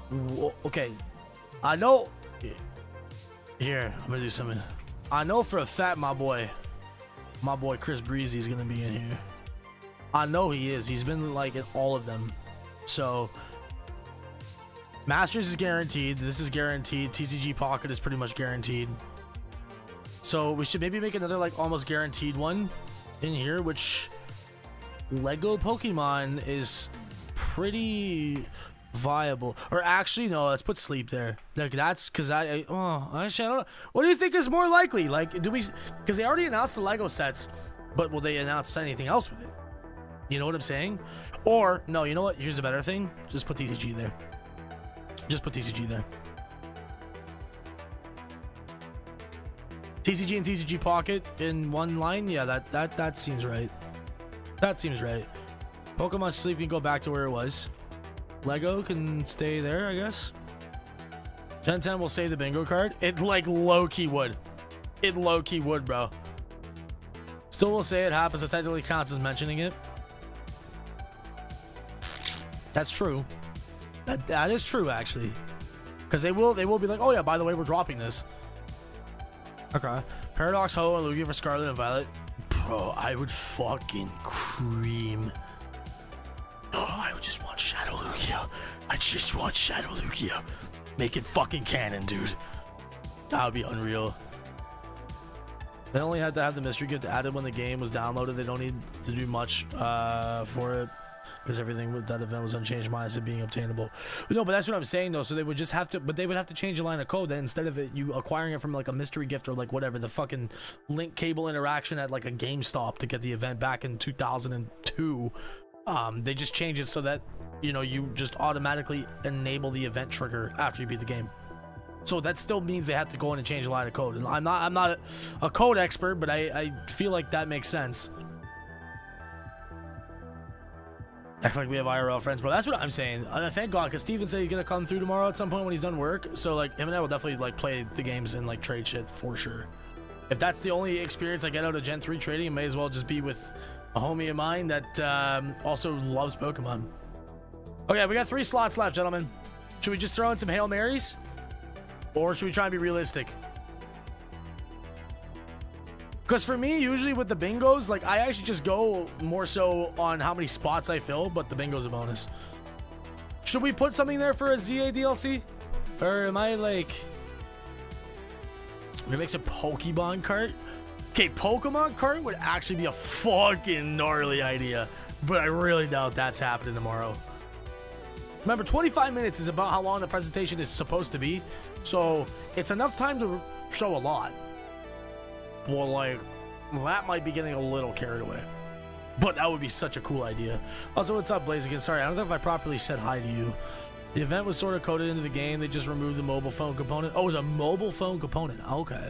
Whoa, okay, I know. Here, I'm gonna do something. I know for a fact my boy Chris Breezy is gonna be in here. I know he is. He's been like in all of them. So Masters is guaranteed. This is guaranteed. TCG Pocket is pretty much guaranteed. So we should maybe make another like almost guaranteed one in here, which Lego Pokemon is pretty viable. Or actually, no, let's put Sleep there. Like that's because actually I don't know. What do you think is more likely? Like, because they already announced the Lego sets, but will they announce anything else with it? You know what I'm saying? Or no, you know what? Here's a better thing. Just put TCG there. TCG and TCG Pocket in one line. Yeah, that seems right. That seems right. Pokemon Sleep can go back to where it was. Lego can stay there, I guess. Gen 10 will say the bingo card. It like low-key would. It low-key would, bro. Still will say it happens, so technically counts as mentioning it. That's true. That is true, actually. Because they will be like, oh yeah, by the way, we're dropping this. Okay. Paradox Ho and Lugia for Scarlet and Violet. Bro, I would fucking cream. Oh, I would just want Shadow Lugia. I just want Shadow Lugia. Make it fucking canon, dude. That would be unreal. They only had to have the mystery gift added when the game was downloaded. They don't need to do much for it because everything with that event was unchanged minus it being obtainable. No, but that's what I'm saying though. So they would just have to, but they would have to change a line of code. Then instead of it, you acquiring it from like a mystery gift or like whatever, the fucking link cable interaction at like a GameStop to get the event back in 2002. They just change it so that, you know, you just automatically enable the event trigger after you beat the game. So that still means they have to go in and change a line of code. And I'm not a code expert, but I feel like that makes sense. Act like we have IRL friends, bro. That's what I'm saying. Thank God, because Steven said he's gonna come through tomorrow at some point when he's done work. So like him and I will definitely like play the games and like trade shit for sure. If that's the only experience I get out of Gen 3 trading, it may as well just be with a homie of mine that also loves Pokemon. Okay, we got 3 slots left, gentlemen. Should we just throw in some Hail Marys? Or should we try and be realistic? Because for me, usually with the bingos, like I actually just go more so on how many spots I fill, but the bingo's a bonus. Should we put something there for a ZA DLC? Or am I like... We're gonna make some Pokemon cart? Okay, Pokemon cart would actually be a fucking gnarly idea. But I really doubt that's happening tomorrow. Remember, 25 minutes is about how long the presentation is supposed to be. So it's enough time to show a lot. Well, like, that might be getting a little carried away. But that would be such a cool idea. Also, what's up, Blaziken? Sorry, I don't know if I properly said hi to you. The event was sort of coded into the game. They just removed the mobile phone component. Oh, it was a mobile phone component. Okay.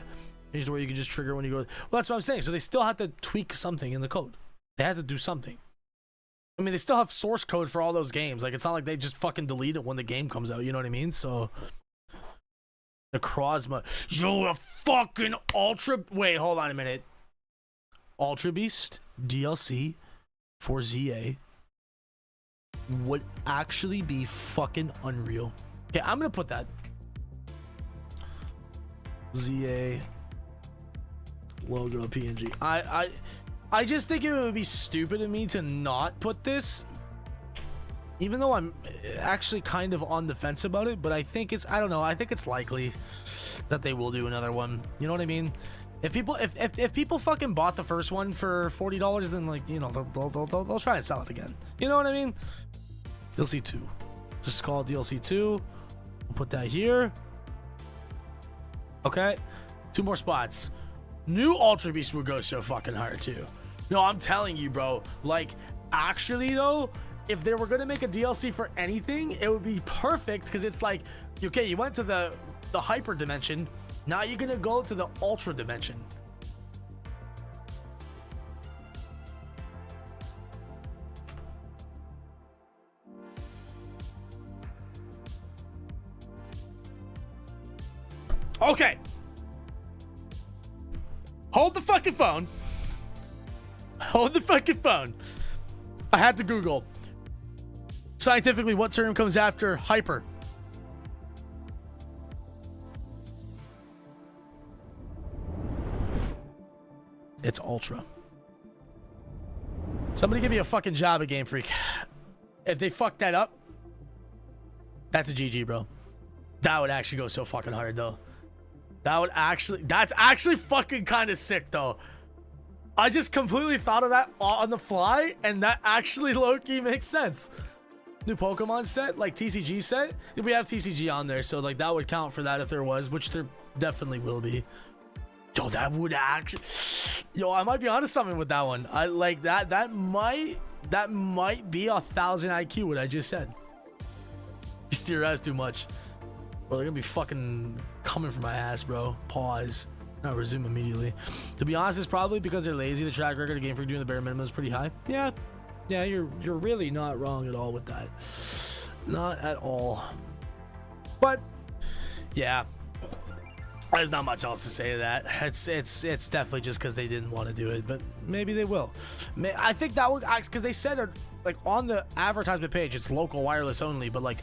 Changed where you can just trigger when you go. Well, that's what I'm saying. So they still have to tweak something in the code. They had to do something. I mean, they still have source code for all those games. Like, it's not like they just fucking delete it when the game comes out. You know what I mean? So... Necrozma. Yo, a fucking Ultra... Wait, hold on a minute. Ultra Beast DLC for ZA would actually be fucking unreal. Okay, I'm gonna put that. ZA logo PNG. I just think it would be stupid of me to not put this. Even though I'm actually kind of on the fence about it, but I think it's, I don't know, I think it's likely that they will do another one. You know what I mean? If people fucking bought the first one for $40, then like, you know, they'll try and sell it again. You know what I mean? DLC 2. Just call it DLC 2. We'll put that here. Okay. 2 more spots. New Ultra Beast would go so fucking hard too. No, I'm telling you, bro. Like, actually though, if they were going to make a DLC for anything, it would be perfect because it's like, okay, you went to the hyper dimension. Now you're going to go to the ultra dimension. Okay. Hold the fucking phone. Hold the fucking phone. I had to Google. Scientifically, what term comes after hyper? It's ultra. Somebody give me a fucking job at Game Freak. If they fuck that up, that's a GG, bro. That would actually go so fucking hard, though. That's actually fucking kind of sick, though. I just completely thought of that on the fly, and that actually low-key makes sense. New Pokemon set, like TCG set. We have TCG on there, so like that would count for that if there was, which there definitely will be. Yo, that would actually... Yo, I might be onto something with that one. I like that. That might be 1,000 IQ, what I just said. You steer us too much. Bro, they're gonna be fucking coming for my ass, bro. Pause. I'll resume immediately. To be honest, it's probably because they're lazy. The track record of Game Freak doing the bare minimum is pretty high. Yeah, you're really not wrong at all with that. Not at all. But yeah, there's not much else to say to that. It's definitely just because they didn't want to do it, but maybe they will. I think that would, because they said like on the advertisement page, it's local wireless only, but like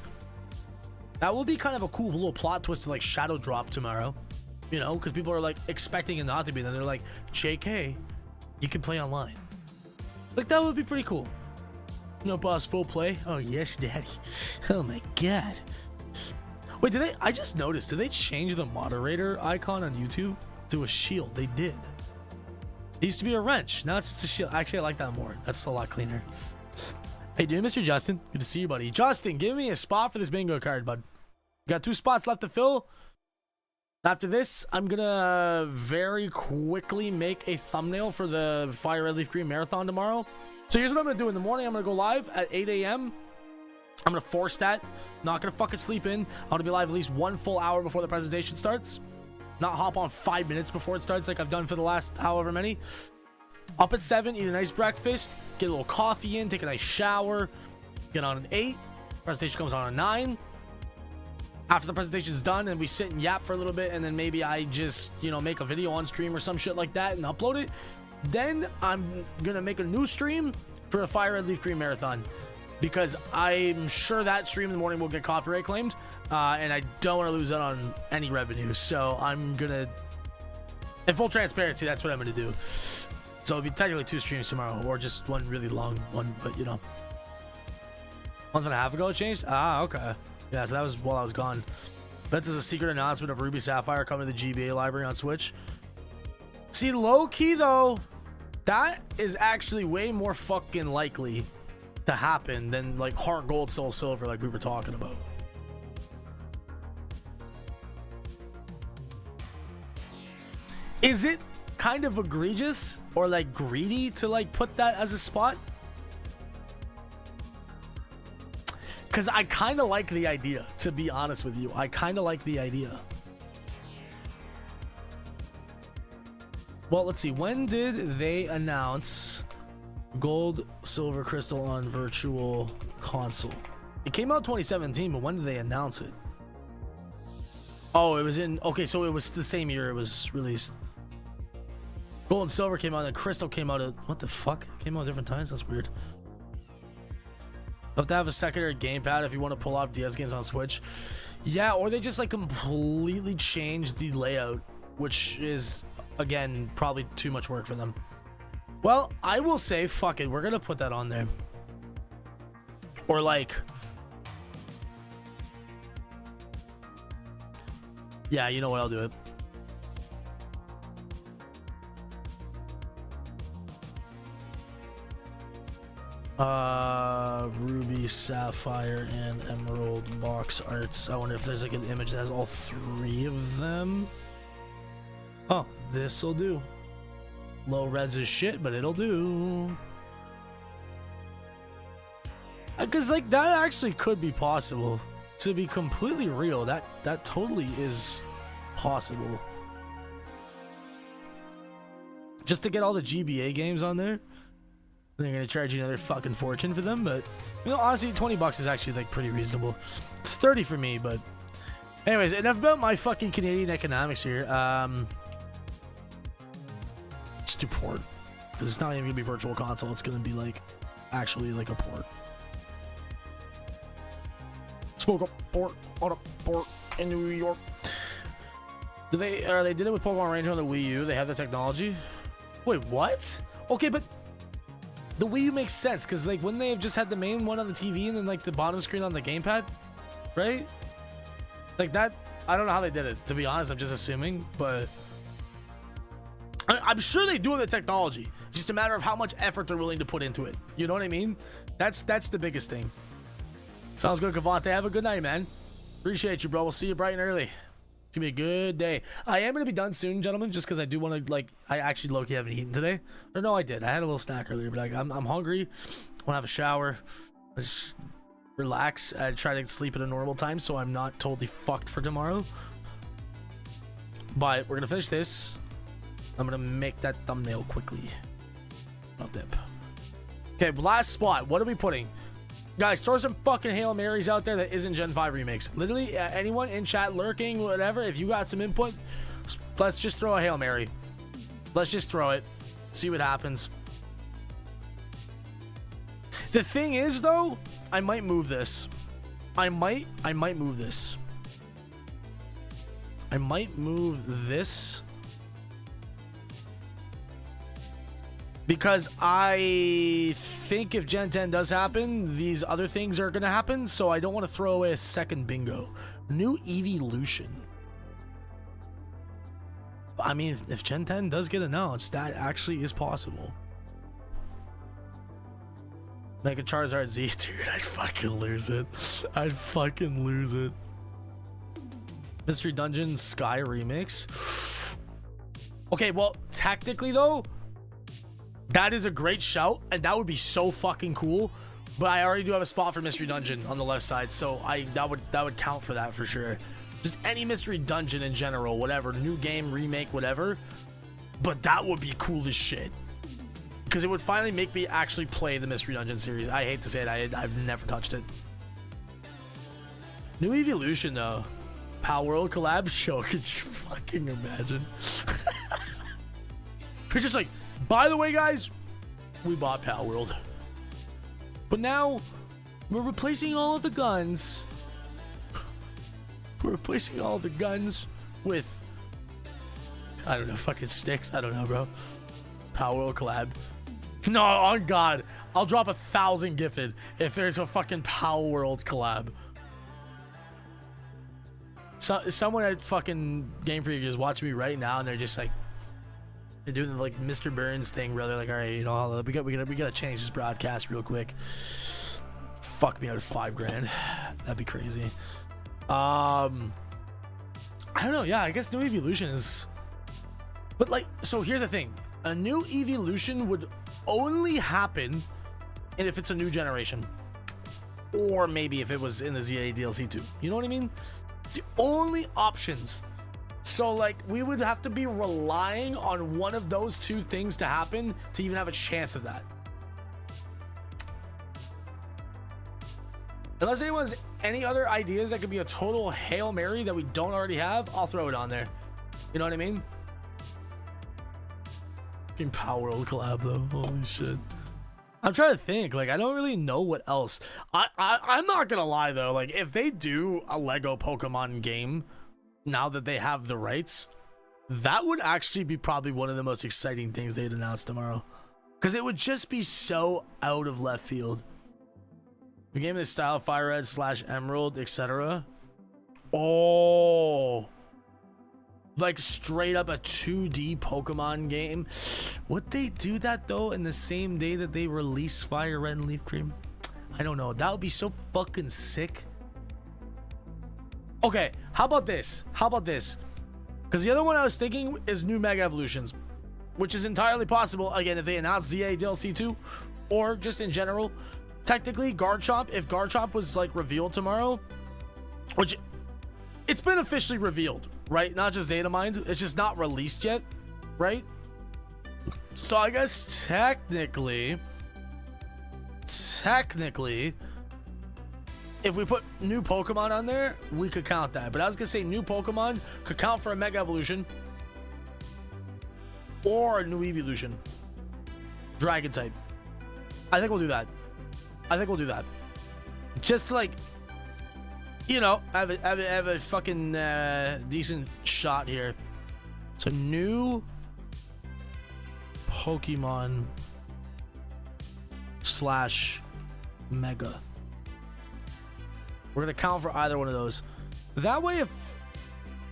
that will be kind of a cool little plot twist to like shadow drop tomorrow. You know, because people are like expecting it not to be. Then they're like, JK, you can play online. Like, that would be pretty cool. No boss, full play. Oh, yes, daddy. Oh, my God. Wait, I just noticed, did they change the moderator icon on YouTube to a shield? They did. It used to be a wrench. Now it's just a shield. Actually, I like that more. That's a lot cleaner. Hey, dude, Mr. Justin. Good to see you, buddy. Justin, give me a spot for this bingo card, bud. Got 2 spots left to fill. After this, I'm gonna very quickly make a thumbnail for the Fire Red Leaf Green Marathon tomorrow. So here's what I'm gonna do. In the morning, I'm gonna go live at 8 a.m. I'm gonna force that. Not gonna fucking sleep in. I'm gonna be live at least 1 full hour before the presentation starts. Not hop on 5 minutes before it starts like I've done for the last however many. Up at 7, eat a nice breakfast, get a little coffee in, take a nice shower, get on at 8. Presentation comes on at 9. After the presentation is done and we sit and yap for a little bit, and then maybe I just, you know, make a video on stream or some shit like that and upload it, then I'm gonna make a new stream for the Fire Red Leaf Green Marathon, because I'm sure that stream in the morning will get copyright claimed, and I don't want to lose out on any revenue. So I'm gonna, in full transparency, that's what I'm gonna do. So it'll be technically 2 streams tomorrow, or just one really long one, but you know, 1.5 ago it changed. Okay. Yeah, so that was while I was gone. That's a secret announcement of Ruby Sapphire coming to the GBA library on Switch. See, low key though, that is actually way more fucking likely to happen than like Heart Gold, Soul Silver, like we were talking about. Is it kind of egregious or like greedy to like put that as a spot? Because I kind of like the idea, to be honest with you. I kind of like the idea. Well, let's see. When did they announce Gold, Silver, Crystal on Virtual Console? It came out 2017, but when did they announce it? Oh, it was in... Okay, so it was the same year it was released. Gold and Silver came out, and Crystal came out at... What the fuck? It came out at different times? That's weird. You have to have a secondary gamepad if you want to pull off DS games on Switch. Yeah, or they just like completely change the layout, which is, again, probably too much work for them. Well, I will say, fuck it, we're gonna put that on there. Or like... Yeah, you know what, I'll do it. Ruby, Sapphire, and Emerald box arts. I wonder if there's like an image that has all 3 of them. Oh, this'll do. Low res is shit, but it'll do. Because like that actually could be possible. To be completely real, that totally is possible. Just to get all the GBA games on there. They're gonna charge you another fucking fortune for them, but you know, honestly, $20 is actually like pretty reasonable. It's 30 for me, but anyways, enough about my fucking Canadian economics here. Just do port, because it's not even gonna be Virtual Console. It's gonna be like actually like a port. Smoke a port on a port in New York. They did it with Pokemon Ranger on the Wii U. They have the technology. Wait, what? Okay, but the Wii U makes sense, because like wouldn't they have just had the main one on the TV and then like the bottom screen on the gamepad, right? Like that, I don't know how they did it, to be honest. I'm just assuming, but I'm sure they do have the technology. It's just a matter of how much effort they're willing to put into it. You know what I mean? That's the biggest thing. Sounds good, Cavante. Have a good night, man. Appreciate you, bro. We'll see you bright and early. It's gonna be a good day. I am gonna be done soon, gentlemen, just because I do want to, like, I actually low-key haven't eaten today. Or no, I did. I had a little snack earlier, but like, I'm hungry. I want to have a shower. Just relax. I try to sleep at a normal time so I'm not totally fucked for tomorrow. But we're gonna finish this. I'm gonna make that thumbnail quickly. I'll dip. Okay, last spot. What are we putting? Guys, throw some fucking Hail Marys out there that isn't Gen 5 remakes. Literally, anyone in chat, lurking, whatever, if you got some input, let's just throw a Hail Mary. Let's just throw it. See what happens. The thing is, though, I might move this. I might move this. I might move this. Because I think if Gen 10 does happen, these other things are going to happen. So I don't want to throw away a second bingo. New Evolution. I mean, if Gen 10 does get announced, that actually is possible. Mega Charizard Z, dude, I'd fucking lose it. I'd fucking lose it. Mystery Dungeon Sky Remix. Okay, well, technically though, that is a great shout, and that would be so fucking cool. But I already do have a spot for Mystery Dungeon on the left side, so that would count for that for sure. Just any Mystery Dungeon in general, whatever, new game, remake, whatever. But that would be cool as shit, because it would finally make me actually play the Mystery Dungeon series. I hate to say it, I've never touched it. New Evolution though, Pal World collab show. Could you fucking imagine? It's just like, by the way, guys, we bought Pal World, but now we're replacing all of the guns. We're replacing all of the guns with, I don't know, fucking sticks. I don't know, bro. Pal World collab. No, on God, I'll drop 1,000 gifted if there's a fucking Pal World collab. So someone at fucking Game Freak is watching me right now, and they're just like, they're doing like Mr. Burns thing, where they're like, all right, you know, we gotta change this broadcast real quick. Fuck me out of $5,000. That'd be crazy. I don't know. Yeah, I guess New Evolution is, but like, so here's the thing: a New Evolution would only happen, and if it's a new generation, or maybe if it was in the ZA DLC too. You know what I mean? It's the only options. So like, we would have to be relying on one of those two things to happen to even have a chance of that. Unless anyone has any other ideas that could be a total Hail Mary that we don't already have, I'll throw it on there. You know what I mean? Fucking Power World collab though. Holy shit. I'm trying to think. Like, I don't really know what else. I'm not gonna lie though. Like, if they do a Lego Pokemon game, now that they have the rights, that would actually be probably one of the most exciting things they'd announce tomorrow, because it would just be so out of left field. The game in the style Fire Red / Emerald, etc. Oh, like straight up a 2D Pokemon game. Would they do that though in the same day that they release Fire Red and Leaf Cream? I don't know. That would be so fucking sick. Okay, how about this? How about this? Because the other one I was thinking is new Mega Evolutions, which is entirely possible, again, if they announce ZA DLC 2, or just in general. Technically, Garchomp, if Garchomp was like revealed tomorrow, which it's been officially revealed, right? Not just data mined, it's just not released yet, right? So I guess technically, if we put new Pokemon on there, we could count that. But I was gonna say new Pokemon could count for a Mega Evolution or a new Evolution. Dragon type. I think we'll do that. Just to, like, you know, have a fucking decent shot here. So new Pokemon / Mega. We're gonna count for either one of those. That way, if,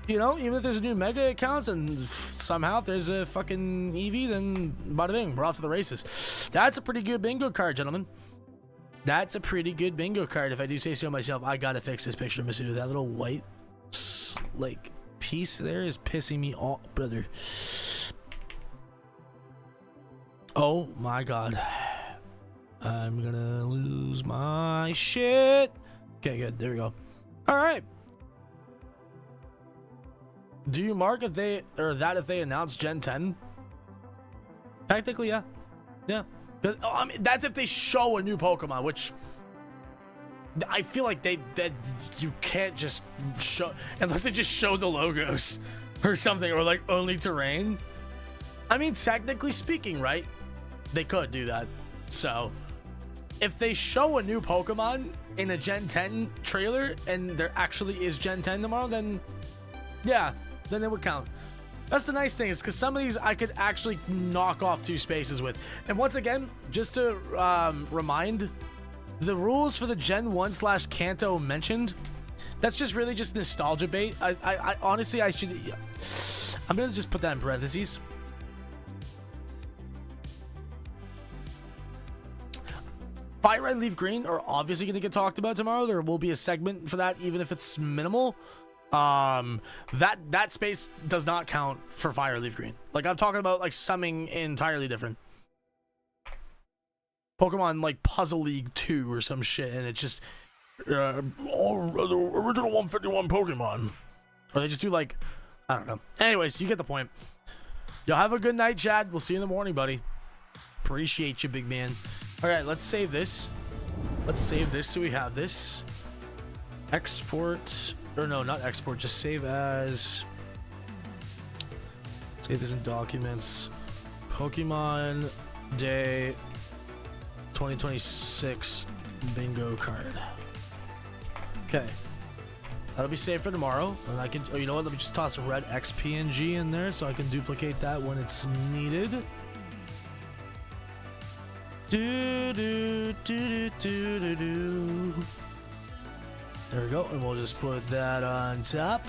you know, even if there's a new Mega it counts, and somehow if there's a fucking Eevee, then bada bing, we're off to the races. That's a pretty good bingo card, gentlemen. That's a pretty good bingo card, if I do say so myself. I gotta fix this picture, Masuda. That little white, like, piece there is pissing me off, brother. Oh my god. I'm gonna lose my shit. Okay, good. There we go. All right. Do you mark if they announce Gen 10 Technically, yeah. Yeah. I mean, that's if they show a new Pokemon, which I feel like that you can't just show unless they just show the logos or something, or like only terrain. I mean, technically speaking, right? They could do that. So if they show a new Pokemon in a Gen 10 trailer and there actually is Gen 10 tomorrow, then yeah, then it would count. That's the nice thing, is because some of these I could actually knock off 2 spaces with. And once again, just to remind, the rules for the Gen 1 / Kanto mentioned, that's just really just nostalgia bait. I honestly, I'm gonna just put that in parentheses. Fire Red, Leaf Green are obviously going to get talked about tomorrow. There will be a segment for that, even if it's minimal. That space does not count for Fire Leaf Green. Like, I'm talking about like something entirely different. Pokemon like Puzzle League 2 or some shit, and it's just all the original 151 Pokemon. Or they just do like, I don't know. Anyways, you get the point. Y'all have a good night, Chad. We'll see you in the morning, buddy. Appreciate you, big man. All right, let's save this. Let's save this so we have this. Export, or no, not export, just save as. Save this in documents. Pokemon Day 2026 bingo card. Okay. That'll be saved for tomorrow. And I can, oh, you know what? Let me just toss a red XPNG in there so I can duplicate that when it's needed. There we go, and we'll just put that on top.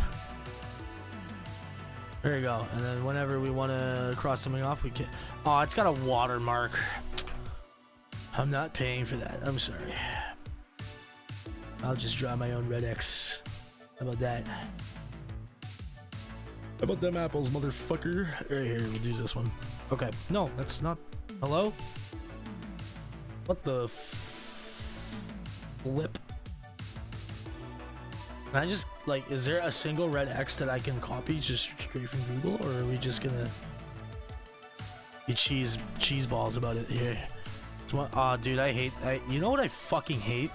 There you go, and then whenever we want to cross something off, we can. Oh, it's got a watermark. I'm not paying for that. I'm sorry. I'll just draw my own red X. How about that? How about them apples, motherfucker? Right here, we'll use this one. Okay, no, that's not. Hello? What the flip? Can I just, like, is there a single red X that I can copy just straight from Google, or are we just gonna be cheese balls about it here? Oh, dude, you know what I fucking hate?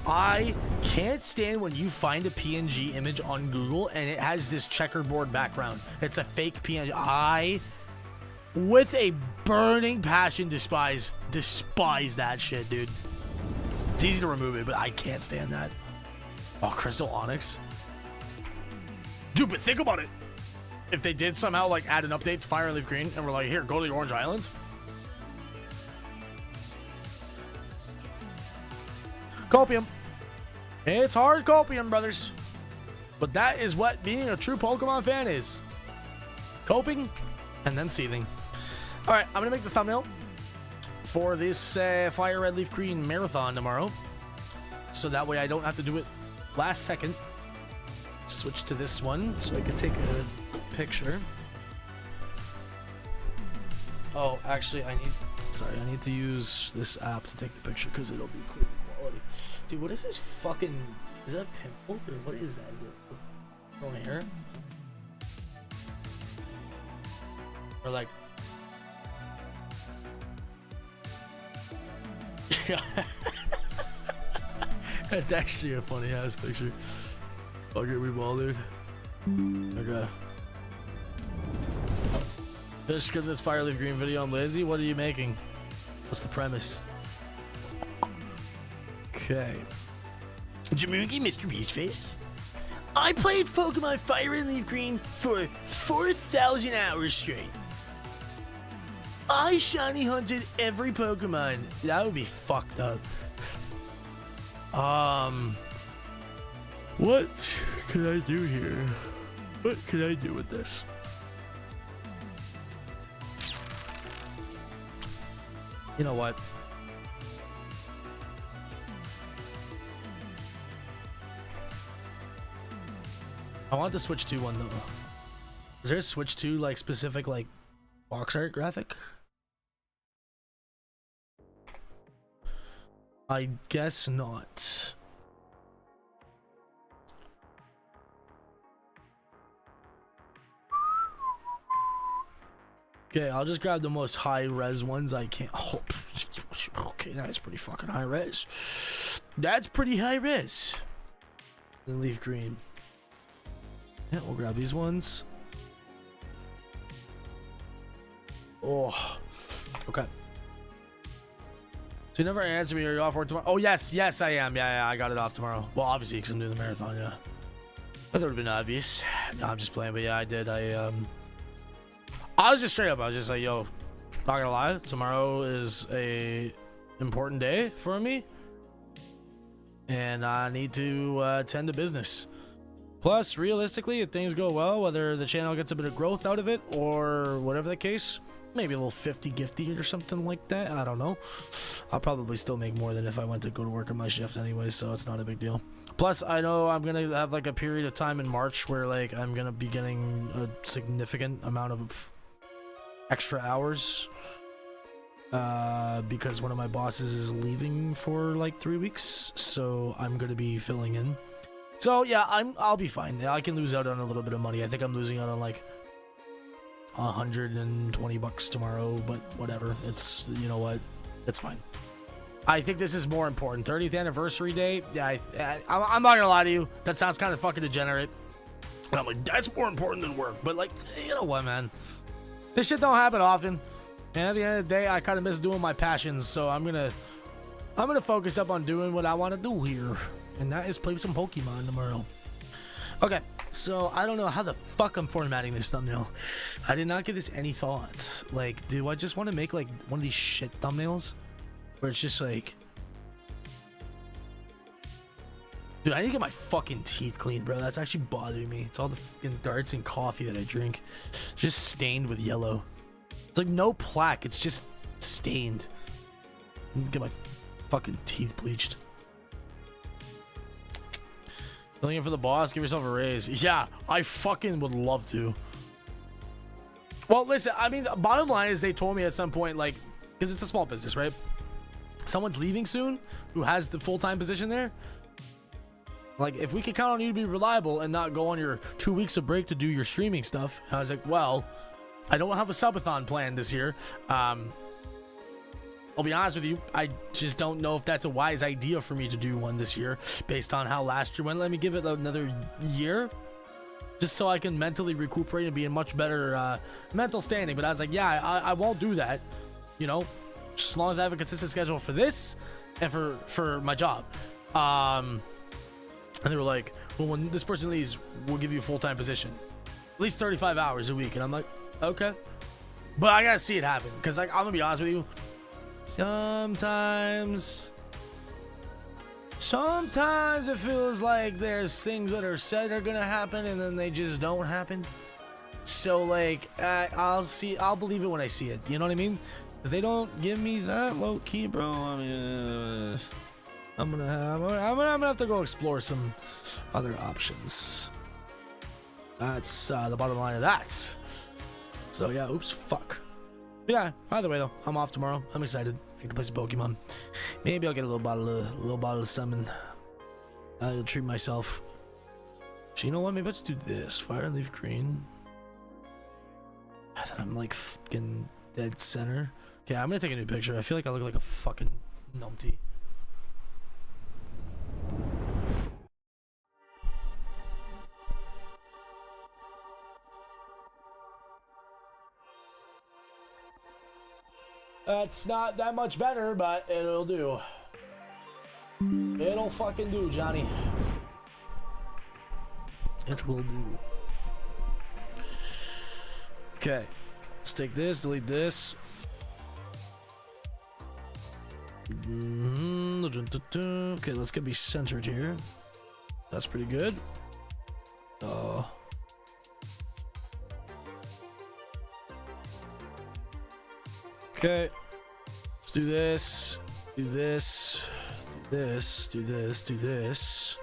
I can't stand when you find a PNG image on Google and it has this checkerboard background. It's a fake PNG. I, with a burning passion, despise that shit, dude. It's easy to remove it, but I can't stand that. Oh, Crystal Onyx. Dude, but think about it. If they did somehow like add an update to Fire and Leaf Green and we're like, here, go to the Orange Islands. Copium. It's hard copium, brothers. But that is what being a true Pokemon fan is. Coping and then seething. All right, I'm gonna make the thumbnail for this Fire Red Leaf Green marathon tomorrow, so that way I don't have to do it last second. Switch to this one so I can take a picture. Oh, actually, I need to use this app to take the picture because it'll be clear quality. Dude, what is this fucking? Is that a pimple or what is that? Is it from hair? Or like? That's actually a funny ass picture. I'll get remolded. Okay. Just getting this Fire Leaf Green video. I'm lazy. What are you making? What's the premise? Okay. Jamugi, Mr. Beastface. I played Pokemon Fire and Leaf Green for 4,000 hours straight. I shiny hunted every Pokemon. That would be fucked up. What can I do here? What can I do with this? You know what? I want the Switch 2 one though. Is there a Switch 2 like specific like box art graphic? I guess not. Okay, I'll just grab the most high res ones I can. Oh, okay, that's pretty fucking high res. That's pretty high res. Then leaf green. Yeah, we'll grab these ones. Oh, okay. So you never answer me. Are you off work tomorrow? Oh, yes, I am. Yeah, I got it off tomorrow. Well, obviously, because I'm doing the marathon, yeah. That would have been obvious. No, I'm just playing, but yeah, I did. I was just straight up. I was just like, yo, not gonna lie. Tomorrow is a important day for me. And I need to tend to business. Plus, realistically, if things go well, whether the channel gets a bit of growth out of it or whatever the case, maybe a little 50 gifty or something like that. I don't know. I'll probably still make more than if I went to go to work on my shift anyway, so it's not a big deal. Plus, I know I'm going to have like a period of time in March where like I'm going to be getting a significant amount of extra hours because one of my bosses is leaving for like 3 weeks, so I'm going to be filling in. So yeah, I'll be fine. I can lose out on a little bit of money. I think I'm losing out on like $120 tomorrow, but whatever. It's, you know what? It's fine. I think this is more important. 30th anniversary day. Yeah, I'm not gonna lie to you. That sounds kind of fucking degenerate. And I'm like, that's more important than work. But like, you know what, man? This shit don't happen often. And at the end of the day, I kind of miss doing my passions. So I'm gonna focus up on doing what I want to do here, and that is play some Pokemon tomorrow. Okay. So, I don't know how the fuck I'm formatting this thumbnail. I did not give this any thought. Like, do I just want to make, like, one of these shit thumbnails? Where it's just, like... Dude, I need to get my fucking teeth cleaned, bro. That's actually bothering me. It's all the fucking darts and coffee that I drink. It's just stained with yellow. It's like no plaque. It's just stained. I need to get my fucking teeth bleached. Looking for the boss, give yourself a raise. Yeah, I fucking would love to. Well, listen, I mean, the bottom line is they told me at some point, like, because it's a small business, right? Someone's leaving soon who has the full-time position there. Like, if we can count on you to be reliable and not go on your 2 weeks of break to do your streaming stuff. I was like, well, I don't have a subathon planned this year. I'll be honest with you, I just don't know if that's a wise idea for me to do one this year based on how last year went. Let me give it another year just so I can mentally recuperate and be in much better mental standing. But I was like, yeah, I won't do that, you know, just as long as I have a consistent schedule for this and for my job. And they were like, well, when this person leaves, we'll give you a full-time position, at least 35 hours a week. And I'm like, okay, but I gotta see it happen because, like, I'm gonna be honest with you. Sometimes it feels like there's things that are said are gonna happen and then they just don't happen. So like, I'll believe it when I see it. You know what I mean? If they don't give me that low key, bro, I mean, I'm gonna have to go explore some other options. That's the bottom line of that. So yeah, oops, fuck. Yeah, either way though, I'm off tomorrow. I'm excited. I can play some Pokemon. Maybe I'll get a little bottle of summon. I'll treat myself. So you know what? Maybe let's do this. Fire and leaf green. I'm like fucking dead center. Okay, I'm gonna take a new picture. I feel like I look like a fucking numpty. It's not that much better, but it'll do. It'll fucking do, Johnny. It will do. Okay. Let's take this, delete this. Okay, let's get me centered here. That's pretty good. Okay, let's do this, do this, do this, do this, do this.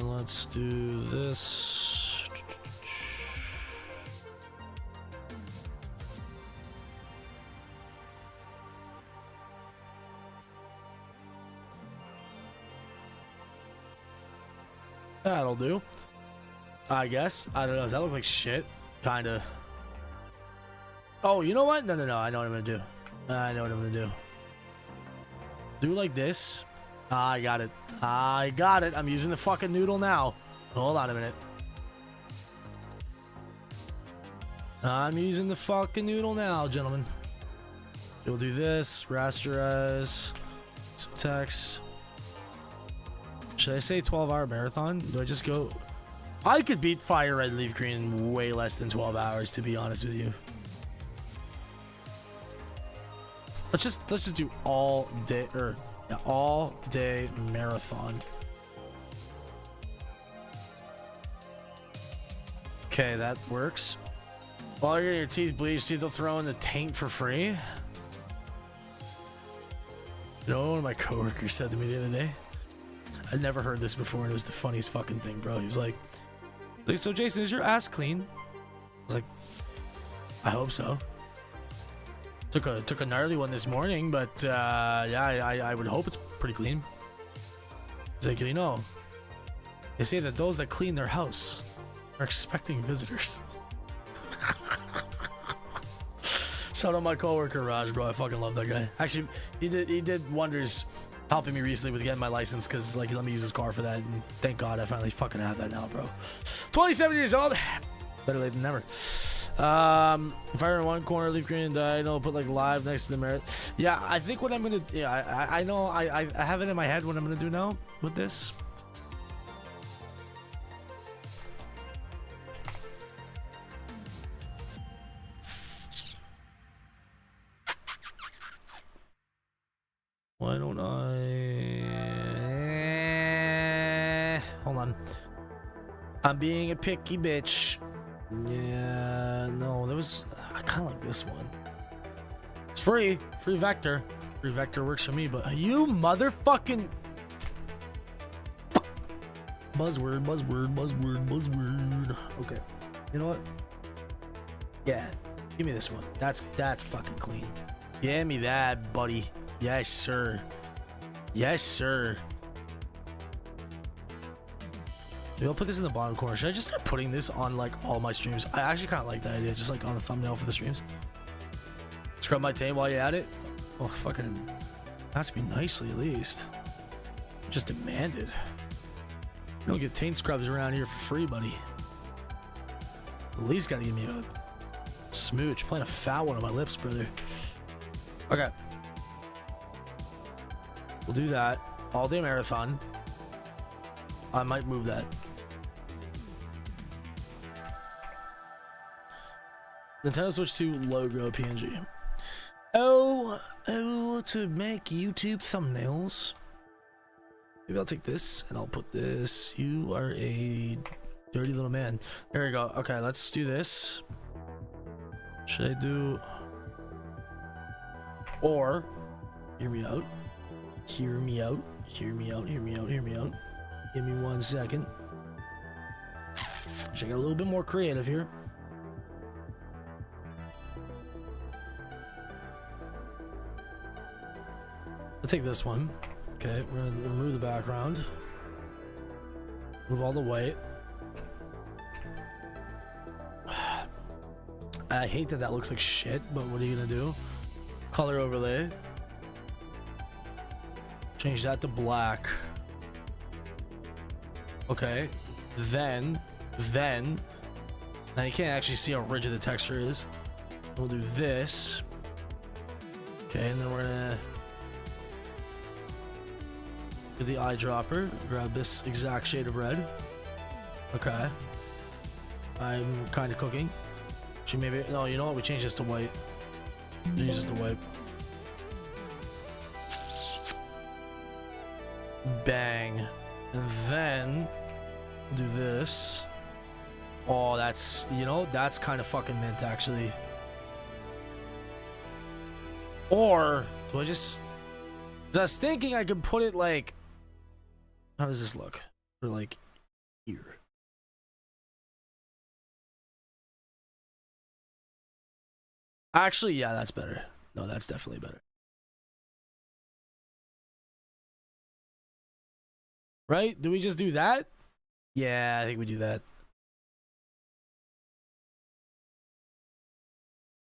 Let's do this. That'll do. I guess. I don't know. Does that look like shit? Kinda. Oh, you know what? No. I know what I'm gonna do. I know what I'm gonna do. Do like this. I got it. I'm using the fucking noodle now. Hold on a minute. I'm using the fucking noodle now, gentlemen. We'll do this. Rasterize. Some text. Should I say 12-hour marathon? Do I just go... I could beat Fire Red Leaf Green in way less than 12 hours, to be honest with you. Let's just do all day, or yeah, all day marathon. Okay, that works. While you're getting your teeth bleached, see they'll throw in the taint for free. You know what one of my coworkers said to me the other day? I'd never heard this before, and it was the funniest fucking thing, bro. He was like, so Jason, is your ass clean? I was like, I hope so. Took a gnarly one this morning, but yeah, I would hope it's pretty clean. He's like, you know, they say that those that clean their house are expecting visitors. Shout out my coworker Raj, bro. I fucking love that guy. Actually, he did wonders helping me recently with getting my license, because like he let me use his car for that, and thank God I finally fucking have that now, bro. 27 years old. Better late than never. Fire in one corner, leaf green and die. No, put like live next to the merit. Yeah, I think what I'm gonna, yeah, I know, I have it in my head what I'm gonna do now with this. Why don't I? Hold on. I'm being a picky bitch. Yeah, no, there was. I kind of like this one. It's free. Free vector. Free vector works for me, but you motherfucking. Buzzword. Okay. You know what? Yeah. Give me this one. That's fucking clean. Give me that, buddy. Yes, sir. Yes, sir. Maybe I'll put this in the bottom corner. Should I just start putting this on like all my streams? I actually kind of like that idea, just like on a thumbnail for the streams. Scrub my tape while you're at it. Oh, fucking has to be nicely at least. Just demanded. You don't get taint scrubs around here for free, buddy. At least gotta give me a smooch. Playing a fat one on my lips, brother. Okay. We'll do that. All day marathon. I might move that. Nintendo Switch 2 logo PNG. Oh, to make YouTube thumbnails. Maybe I'll take this and I'll put this. You are a dirty little man. There we go. Okay, let's do this. Should I do... Or, hear me out. Hear me out. Hear me out. Hear me out. Hear me out. Give me 1 second. Should I get a little bit more creative here? I'll take this one. Okay, we're gonna remove the background. Move all the weight. I hate that that looks like shit, but what are you gonna do? Color overlay. Change that to black. Okay, then now you can't actually see how rigid the texture is. We'll do this. Okay, and then we're gonna do the eyedropper. Grab this exact shade of red. Okay, I'm kind of cooking. Should maybe, no, you know what? We change this to white. Change this to white. Bang. And then do this. Oh, that's, you know, that's kind of fucking mint actually. Or do I just, I was thinking I could put it like, how does this look? Or like here. Actually, yeah, that's better. No, that's definitely better. Right? Do we just do that? Yeah, I think we do that.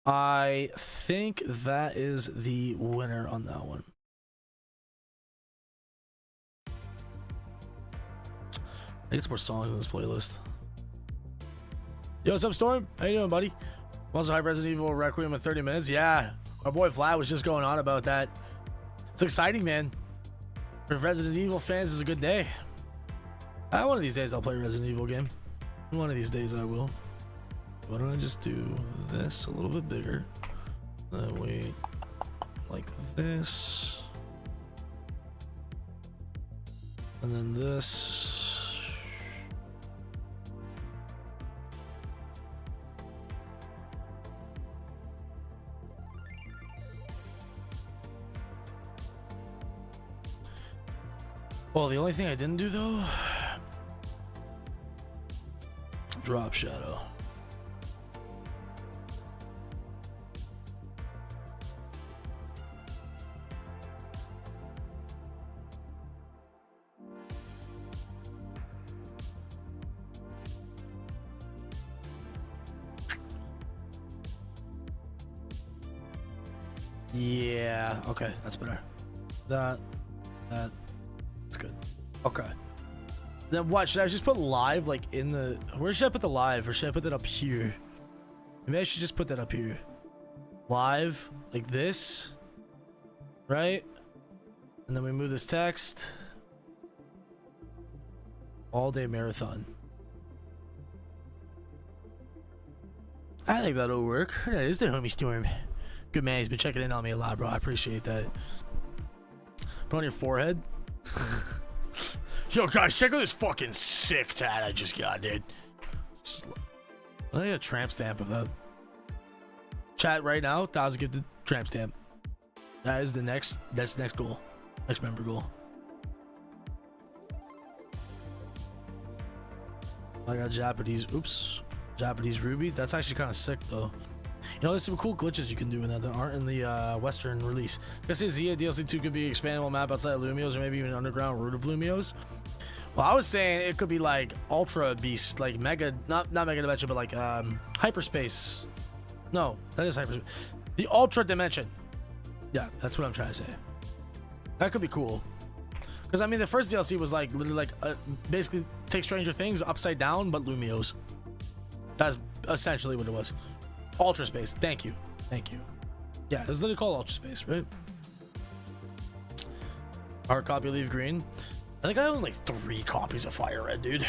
I think that is the winner on that one. I think it's more songs in this playlist. Yo, what's up, Storm? How you doing, buddy? Also, Hype Resident Evil Requiem in 30 minutes. Yeah, our boy Vlad was just going on about that. It's exciting, man. For Resident Evil fans, it's a good day. One of these days, I'll play a Resident Evil game. One of these days, I will. Why don't I just do this a little bit bigger? Then wait, like this. And then this. Well, the only thing I didn't do though, drop shadow. Yeah, okay, that's better. That's good. Okay. Then what, should I just put live like in the, where should I put the live, or should I put that up here? Maybe I should just put that up here. Live, like this, right? And then we move this text. All day marathon. I think that'll work. That is the homie Storm. Good man, he's been checking in on me a lot, bro. I appreciate that. Put on your forehead. Yo, guys, check out this fucking sick tat I just got, dude. I need a tramp stamp of that. Chat right now, 1,000 gifted tramp stamp. That is the next. That's the next goal. Next member goal. I got Japanese. Oops, Japanese ruby. That's actually kind of sick though. You know, there's some cool glitches you can do in that aren't in the Western release. I guess Zia DLC 2 could be expandable map outside of Lumios, or maybe even an underground route of Lumios. Well, I was saying it could be like Ultra Beast, like Mega, not Mega Dimension, but like Hyperspace. No, that is Hyperspace. The Ultra Dimension. Yeah, that's what I'm trying to say. That could be cool. Because I mean, the first DLC was like literally like basically take Stranger Things upside down, but Lumios. That's essentially what it was. Ultra Space. Thank you. Thank you. Yeah, it was literally called Ultra Space, right? Hard copy Leaf Green. I think I own like 3 copies of Fire Red, dude.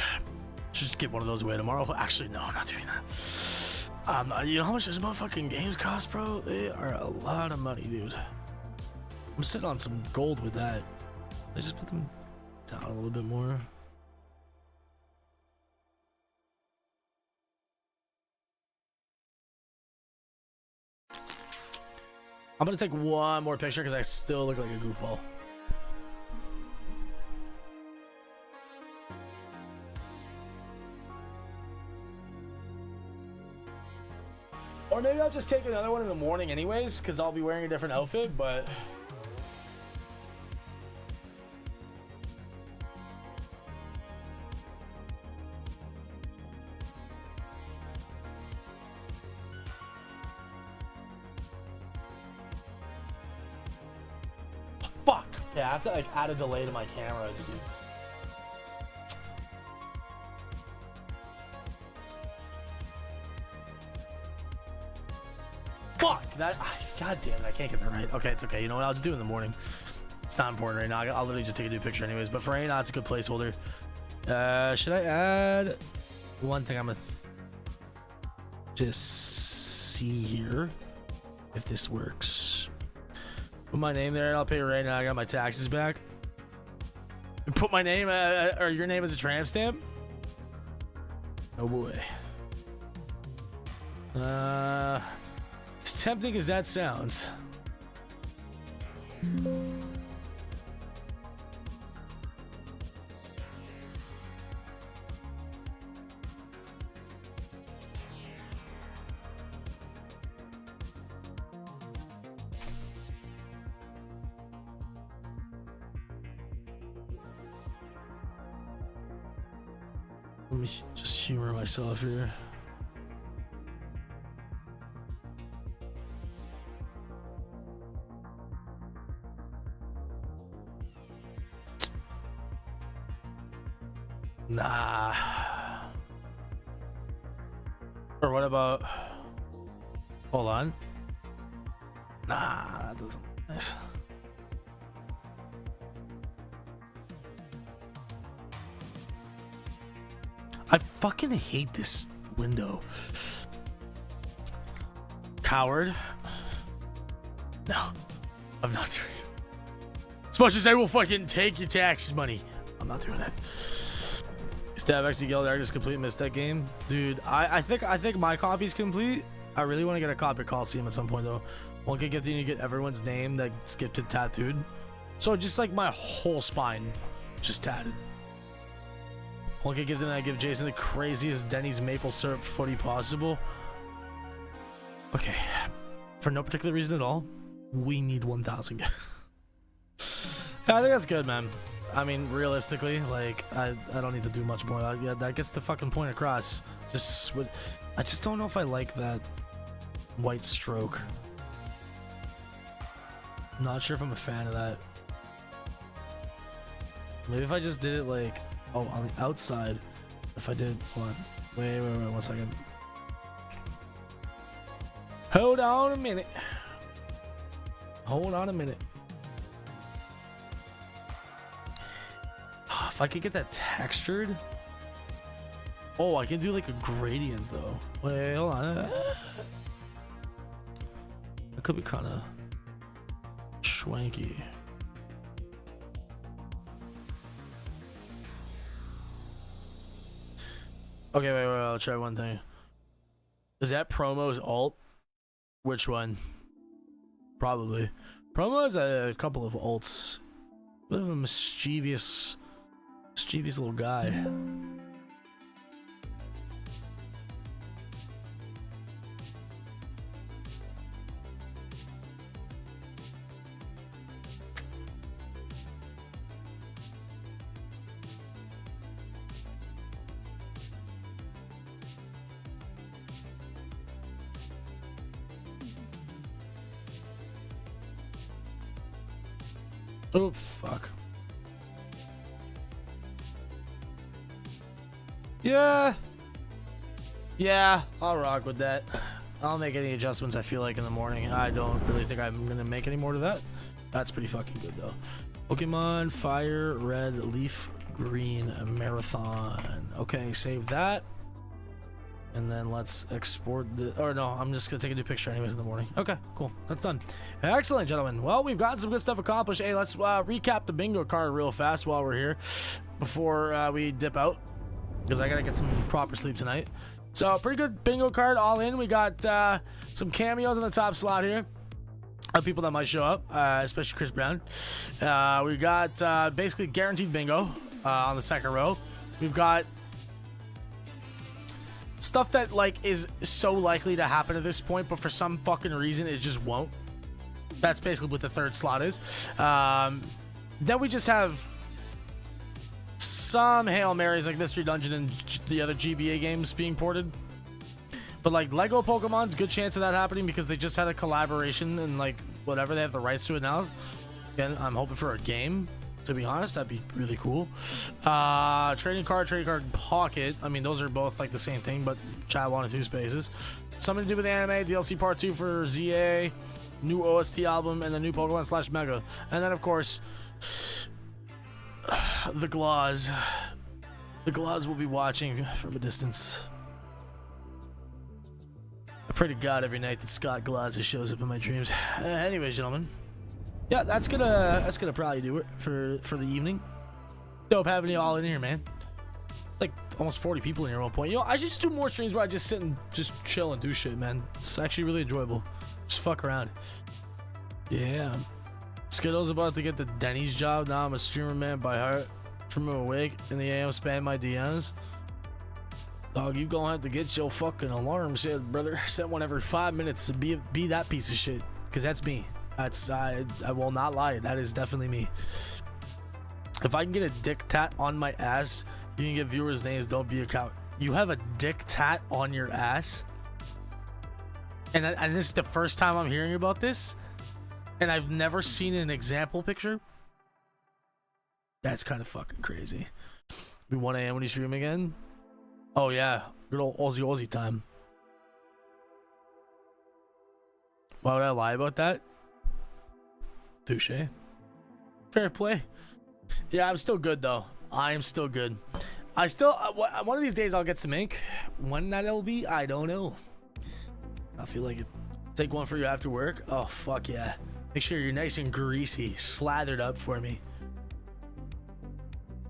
Should just give one of those away tomorrow. Actually, no, I'm not doing that. You know how much those motherfucking games cost, bro? They are a lot of money, dude. I'm sitting on some gold with that. I just put them down a little bit more. I'm gonna take one more picture because I still look like a goofball. Or maybe I'll just take another one in the morning anyways, because I'll be wearing a different outfit, but... Fuck! Yeah, I have to like add a delay to my camera, dude. Fuck! That... God damn it, I can't get that right. Okay, it's okay. You know what? I'll just do it in the morning. It's not important right now. I'll literally just take a new picture anyways. But for right now, it's a good placeholder. Should I add... One thing I'm gonna... just see here if this works. Put my name there and I'll pay right now. I got my taxes back. And put my name or your name as a tramp stamp. Oh boy. As tempting as that sounds. Let me just humor myself here. Nah. Or what about... Hold on. Nah, that doesn't look nice. I fucking hate this window. Coward. No, I'm not doing it. As much as I will fucking take your taxes money, I'm not doing that. Stab XD Gildar is complete. Missed that game, dude. I think my copy's complete. I really want to get a copy of Coliseum at some point though. One can get you get everyone's name that's gifted tattooed. So just like my whole spine, just tatted. One can give them. I give Jason the craziest Denny's maple syrup footy possible. Okay, for no particular reason at all, we need 1,000. Yeah, I think that's good, man. I mean, realistically, like, I don't need to do much more. Yeah, that gets the fucking point across. I just don't know if I like that white stroke. I'm not sure if I'm a fan of that. Maybe if I just did it like, oh, on the outside. If I did, hold on. Wait, 1 second. Hold on a minute. Hold on a minute. If I could get that textured. Oh, I can do like a gradient though. Wait, hold on. That could be kind of schwanky. Okay, wait, I'll try one thing. Is that promo's alt? Which one? Probably. Promo has a couple of alts. Bit of a mischievous little guy. Oh, fuck. Yeah, I'll rock with that. I'll make any adjustments I feel like in the morning. I don't really think I'm gonna make any more to that. That's pretty fucking good though. Pokemon Fire Red Leaf Green Marathon. Okay, save that. And then let's export the, or no, I'm just gonna take a new picture anyways in the morning. Okay, cool, that's done. Excellent, gentlemen. Well, we've got some good stuff accomplished. Hey, let's recap the bingo card real fast while we're here before we dip out, because I gotta get some proper sleep tonight. So pretty good bingo card all in. We got some cameos in the top slot here of people that might show up, especially Chris Brown. We got basically guaranteed bingo on the second row. We've got stuff that like is so likely to happen at this point, but for some fucking reason it just won't. That's basically what the third slot is. Then we just have some Hail Marys like Mystery Dungeon and the other GBA games being ported. But like Lego Pokemon's good chance of that happening because they just had a collaboration and like whatever, they have the rights to it now. Again, I'm hoping for a game, to be honest. That'd be really cool. Trading card Pocket. I mean, those are both like the same thing, but chat wanted 2 spaces. Something to do with anime, DLC part 2 for ZA, new OST album, and the new Pokemon / Mega. And then of course the Gloz. The Gloz will be watching from a distance. I pray to God every night that Scott Gloz shows up in my dreams. Anyways, gentlemen, yeah, that's gonna probably do it for the evening. Dope having you all in here, man. Like almost 40 people in here at one point. You know, I should just do more streams where I just sit and just chill and do shit, man. It's actually really enjoyable. Just fuck around. Yeah. Skittle's about to get the Denny's job. Now I'm a streamer, man, by heart. From awake in the AM, spam my DMs. Dog, you gonna have to get your fucking alarm set, brother. Set one every 5 minutes to be that piece of shit. Cause that's me. I will not lie. That is definitely me. If I can get a dick tat on my ass, you can get viewers' names. Don't be a coward. You have a dick tat on your ass? And this is the first time I'm hearing about this? And I've never seen an example picture? That's kind of fucking crazy. Be 1 a.m. when you stream again? Oh yeah, good old Aussie time. Why would I lie about that? Touche. Fair play. Yeah, I'm still good though. I am still good. I still, one of these days I'll get some ink. When that'll be, I don't know. I feel like it. Take one for you after work. Oh, fuck yeah. Make sure you're nice and greasy, slathered up for me.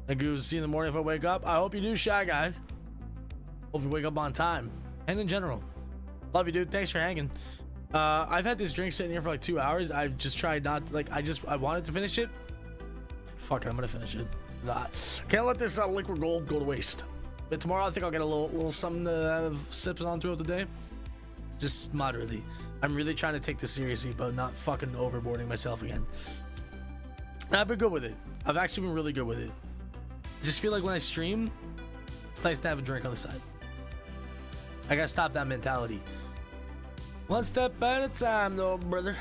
Thank you. See you in the morning if I wake up. I hope you do, Shy Guy. Hope you wake up on time. And in general. Love you, dude. Thanks for hanging. I've had this drink sitting here for like 2 hours. I've just tried not, like, I wanted to finish it. Fuck it, I'm gonna finish it. Can't let this liquid gold go to waste. But tomorrow I think I'll get a little something to have sips on throughout the day. Just moderately. I'm really trying to take this seriously, but not fucking overboarding myself again. And I've been good with it. I've actually been really good with it. I just feel like when I stream, it's nice to have a drink on the side. I gotta stop that mentality. One step at a time, though, brother.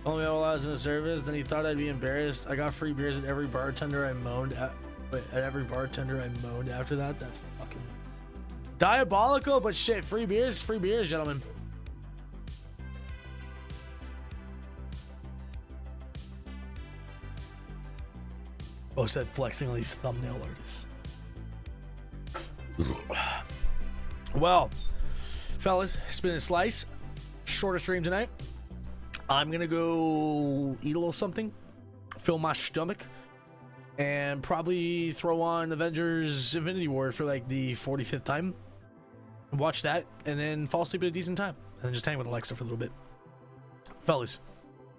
Only while I was in the service, then he thought I'd be embarrassed. I got free beers at every bartender I moaned at. Wait, at every bartender I moaned after that? That's fucking diabolical, but shit, free beers, gentlemen. Oh, said flexing on these thumbnail artists. Well, fellas, it's been a slice. Shorter stream tonight. I'm gonna go eat a little something, fill my stomach, and probably throw on Avengers Infinity War for like the 45th time. Watch that, and then fall asleep at a decent time, and then just hang with Alexa for a little bit. Fellas,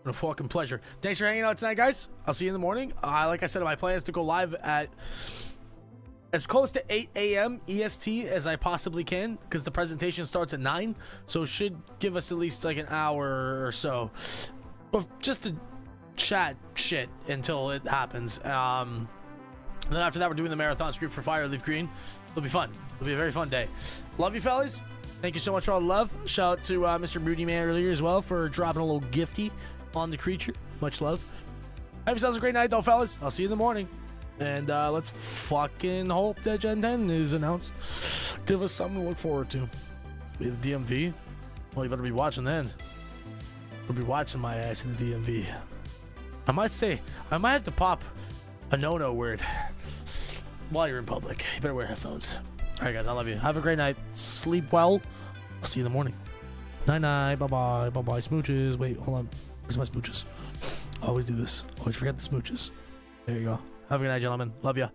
been a fucking pleasure. Thanks for hanging out tonight, guys. I'll see you in the morning. Like I said, my plan is to go live at as close to 8 a.m. EST as I possibly can, because the presentation starts at 9, so it should give us at least like an hour or so, but just to chat shit until it happens. And then after that, we're doing the marathon script for Fire Leaf Green. It'll be fun. It'll be a very fun day. Love you, fellas. Thank you so much for all the love. Shout out to Mr. Broody Man earlier as well for dropping a little gifty on the creature. Much love. Have yourselves a great night, though, fellas. I'll see you in the morning. And let's fucking hope that Gen 10 is announced. Give us something to look forward to. We have the DMV. Well, you better be watching then. We'll be watching my ass in the DMV. I might have to pop a no-no word while you're in public. You better wear headphones. All right, guys, I love you. Have a great night. Sleep well. I'll see you in the morning. Night-night. Bye-bye. Bye-bye. Smooches. Wait, hold on. Where's my smooches? I always do this. Always forget the smooches. There you go. Have a good night, gentlemen. Love ya.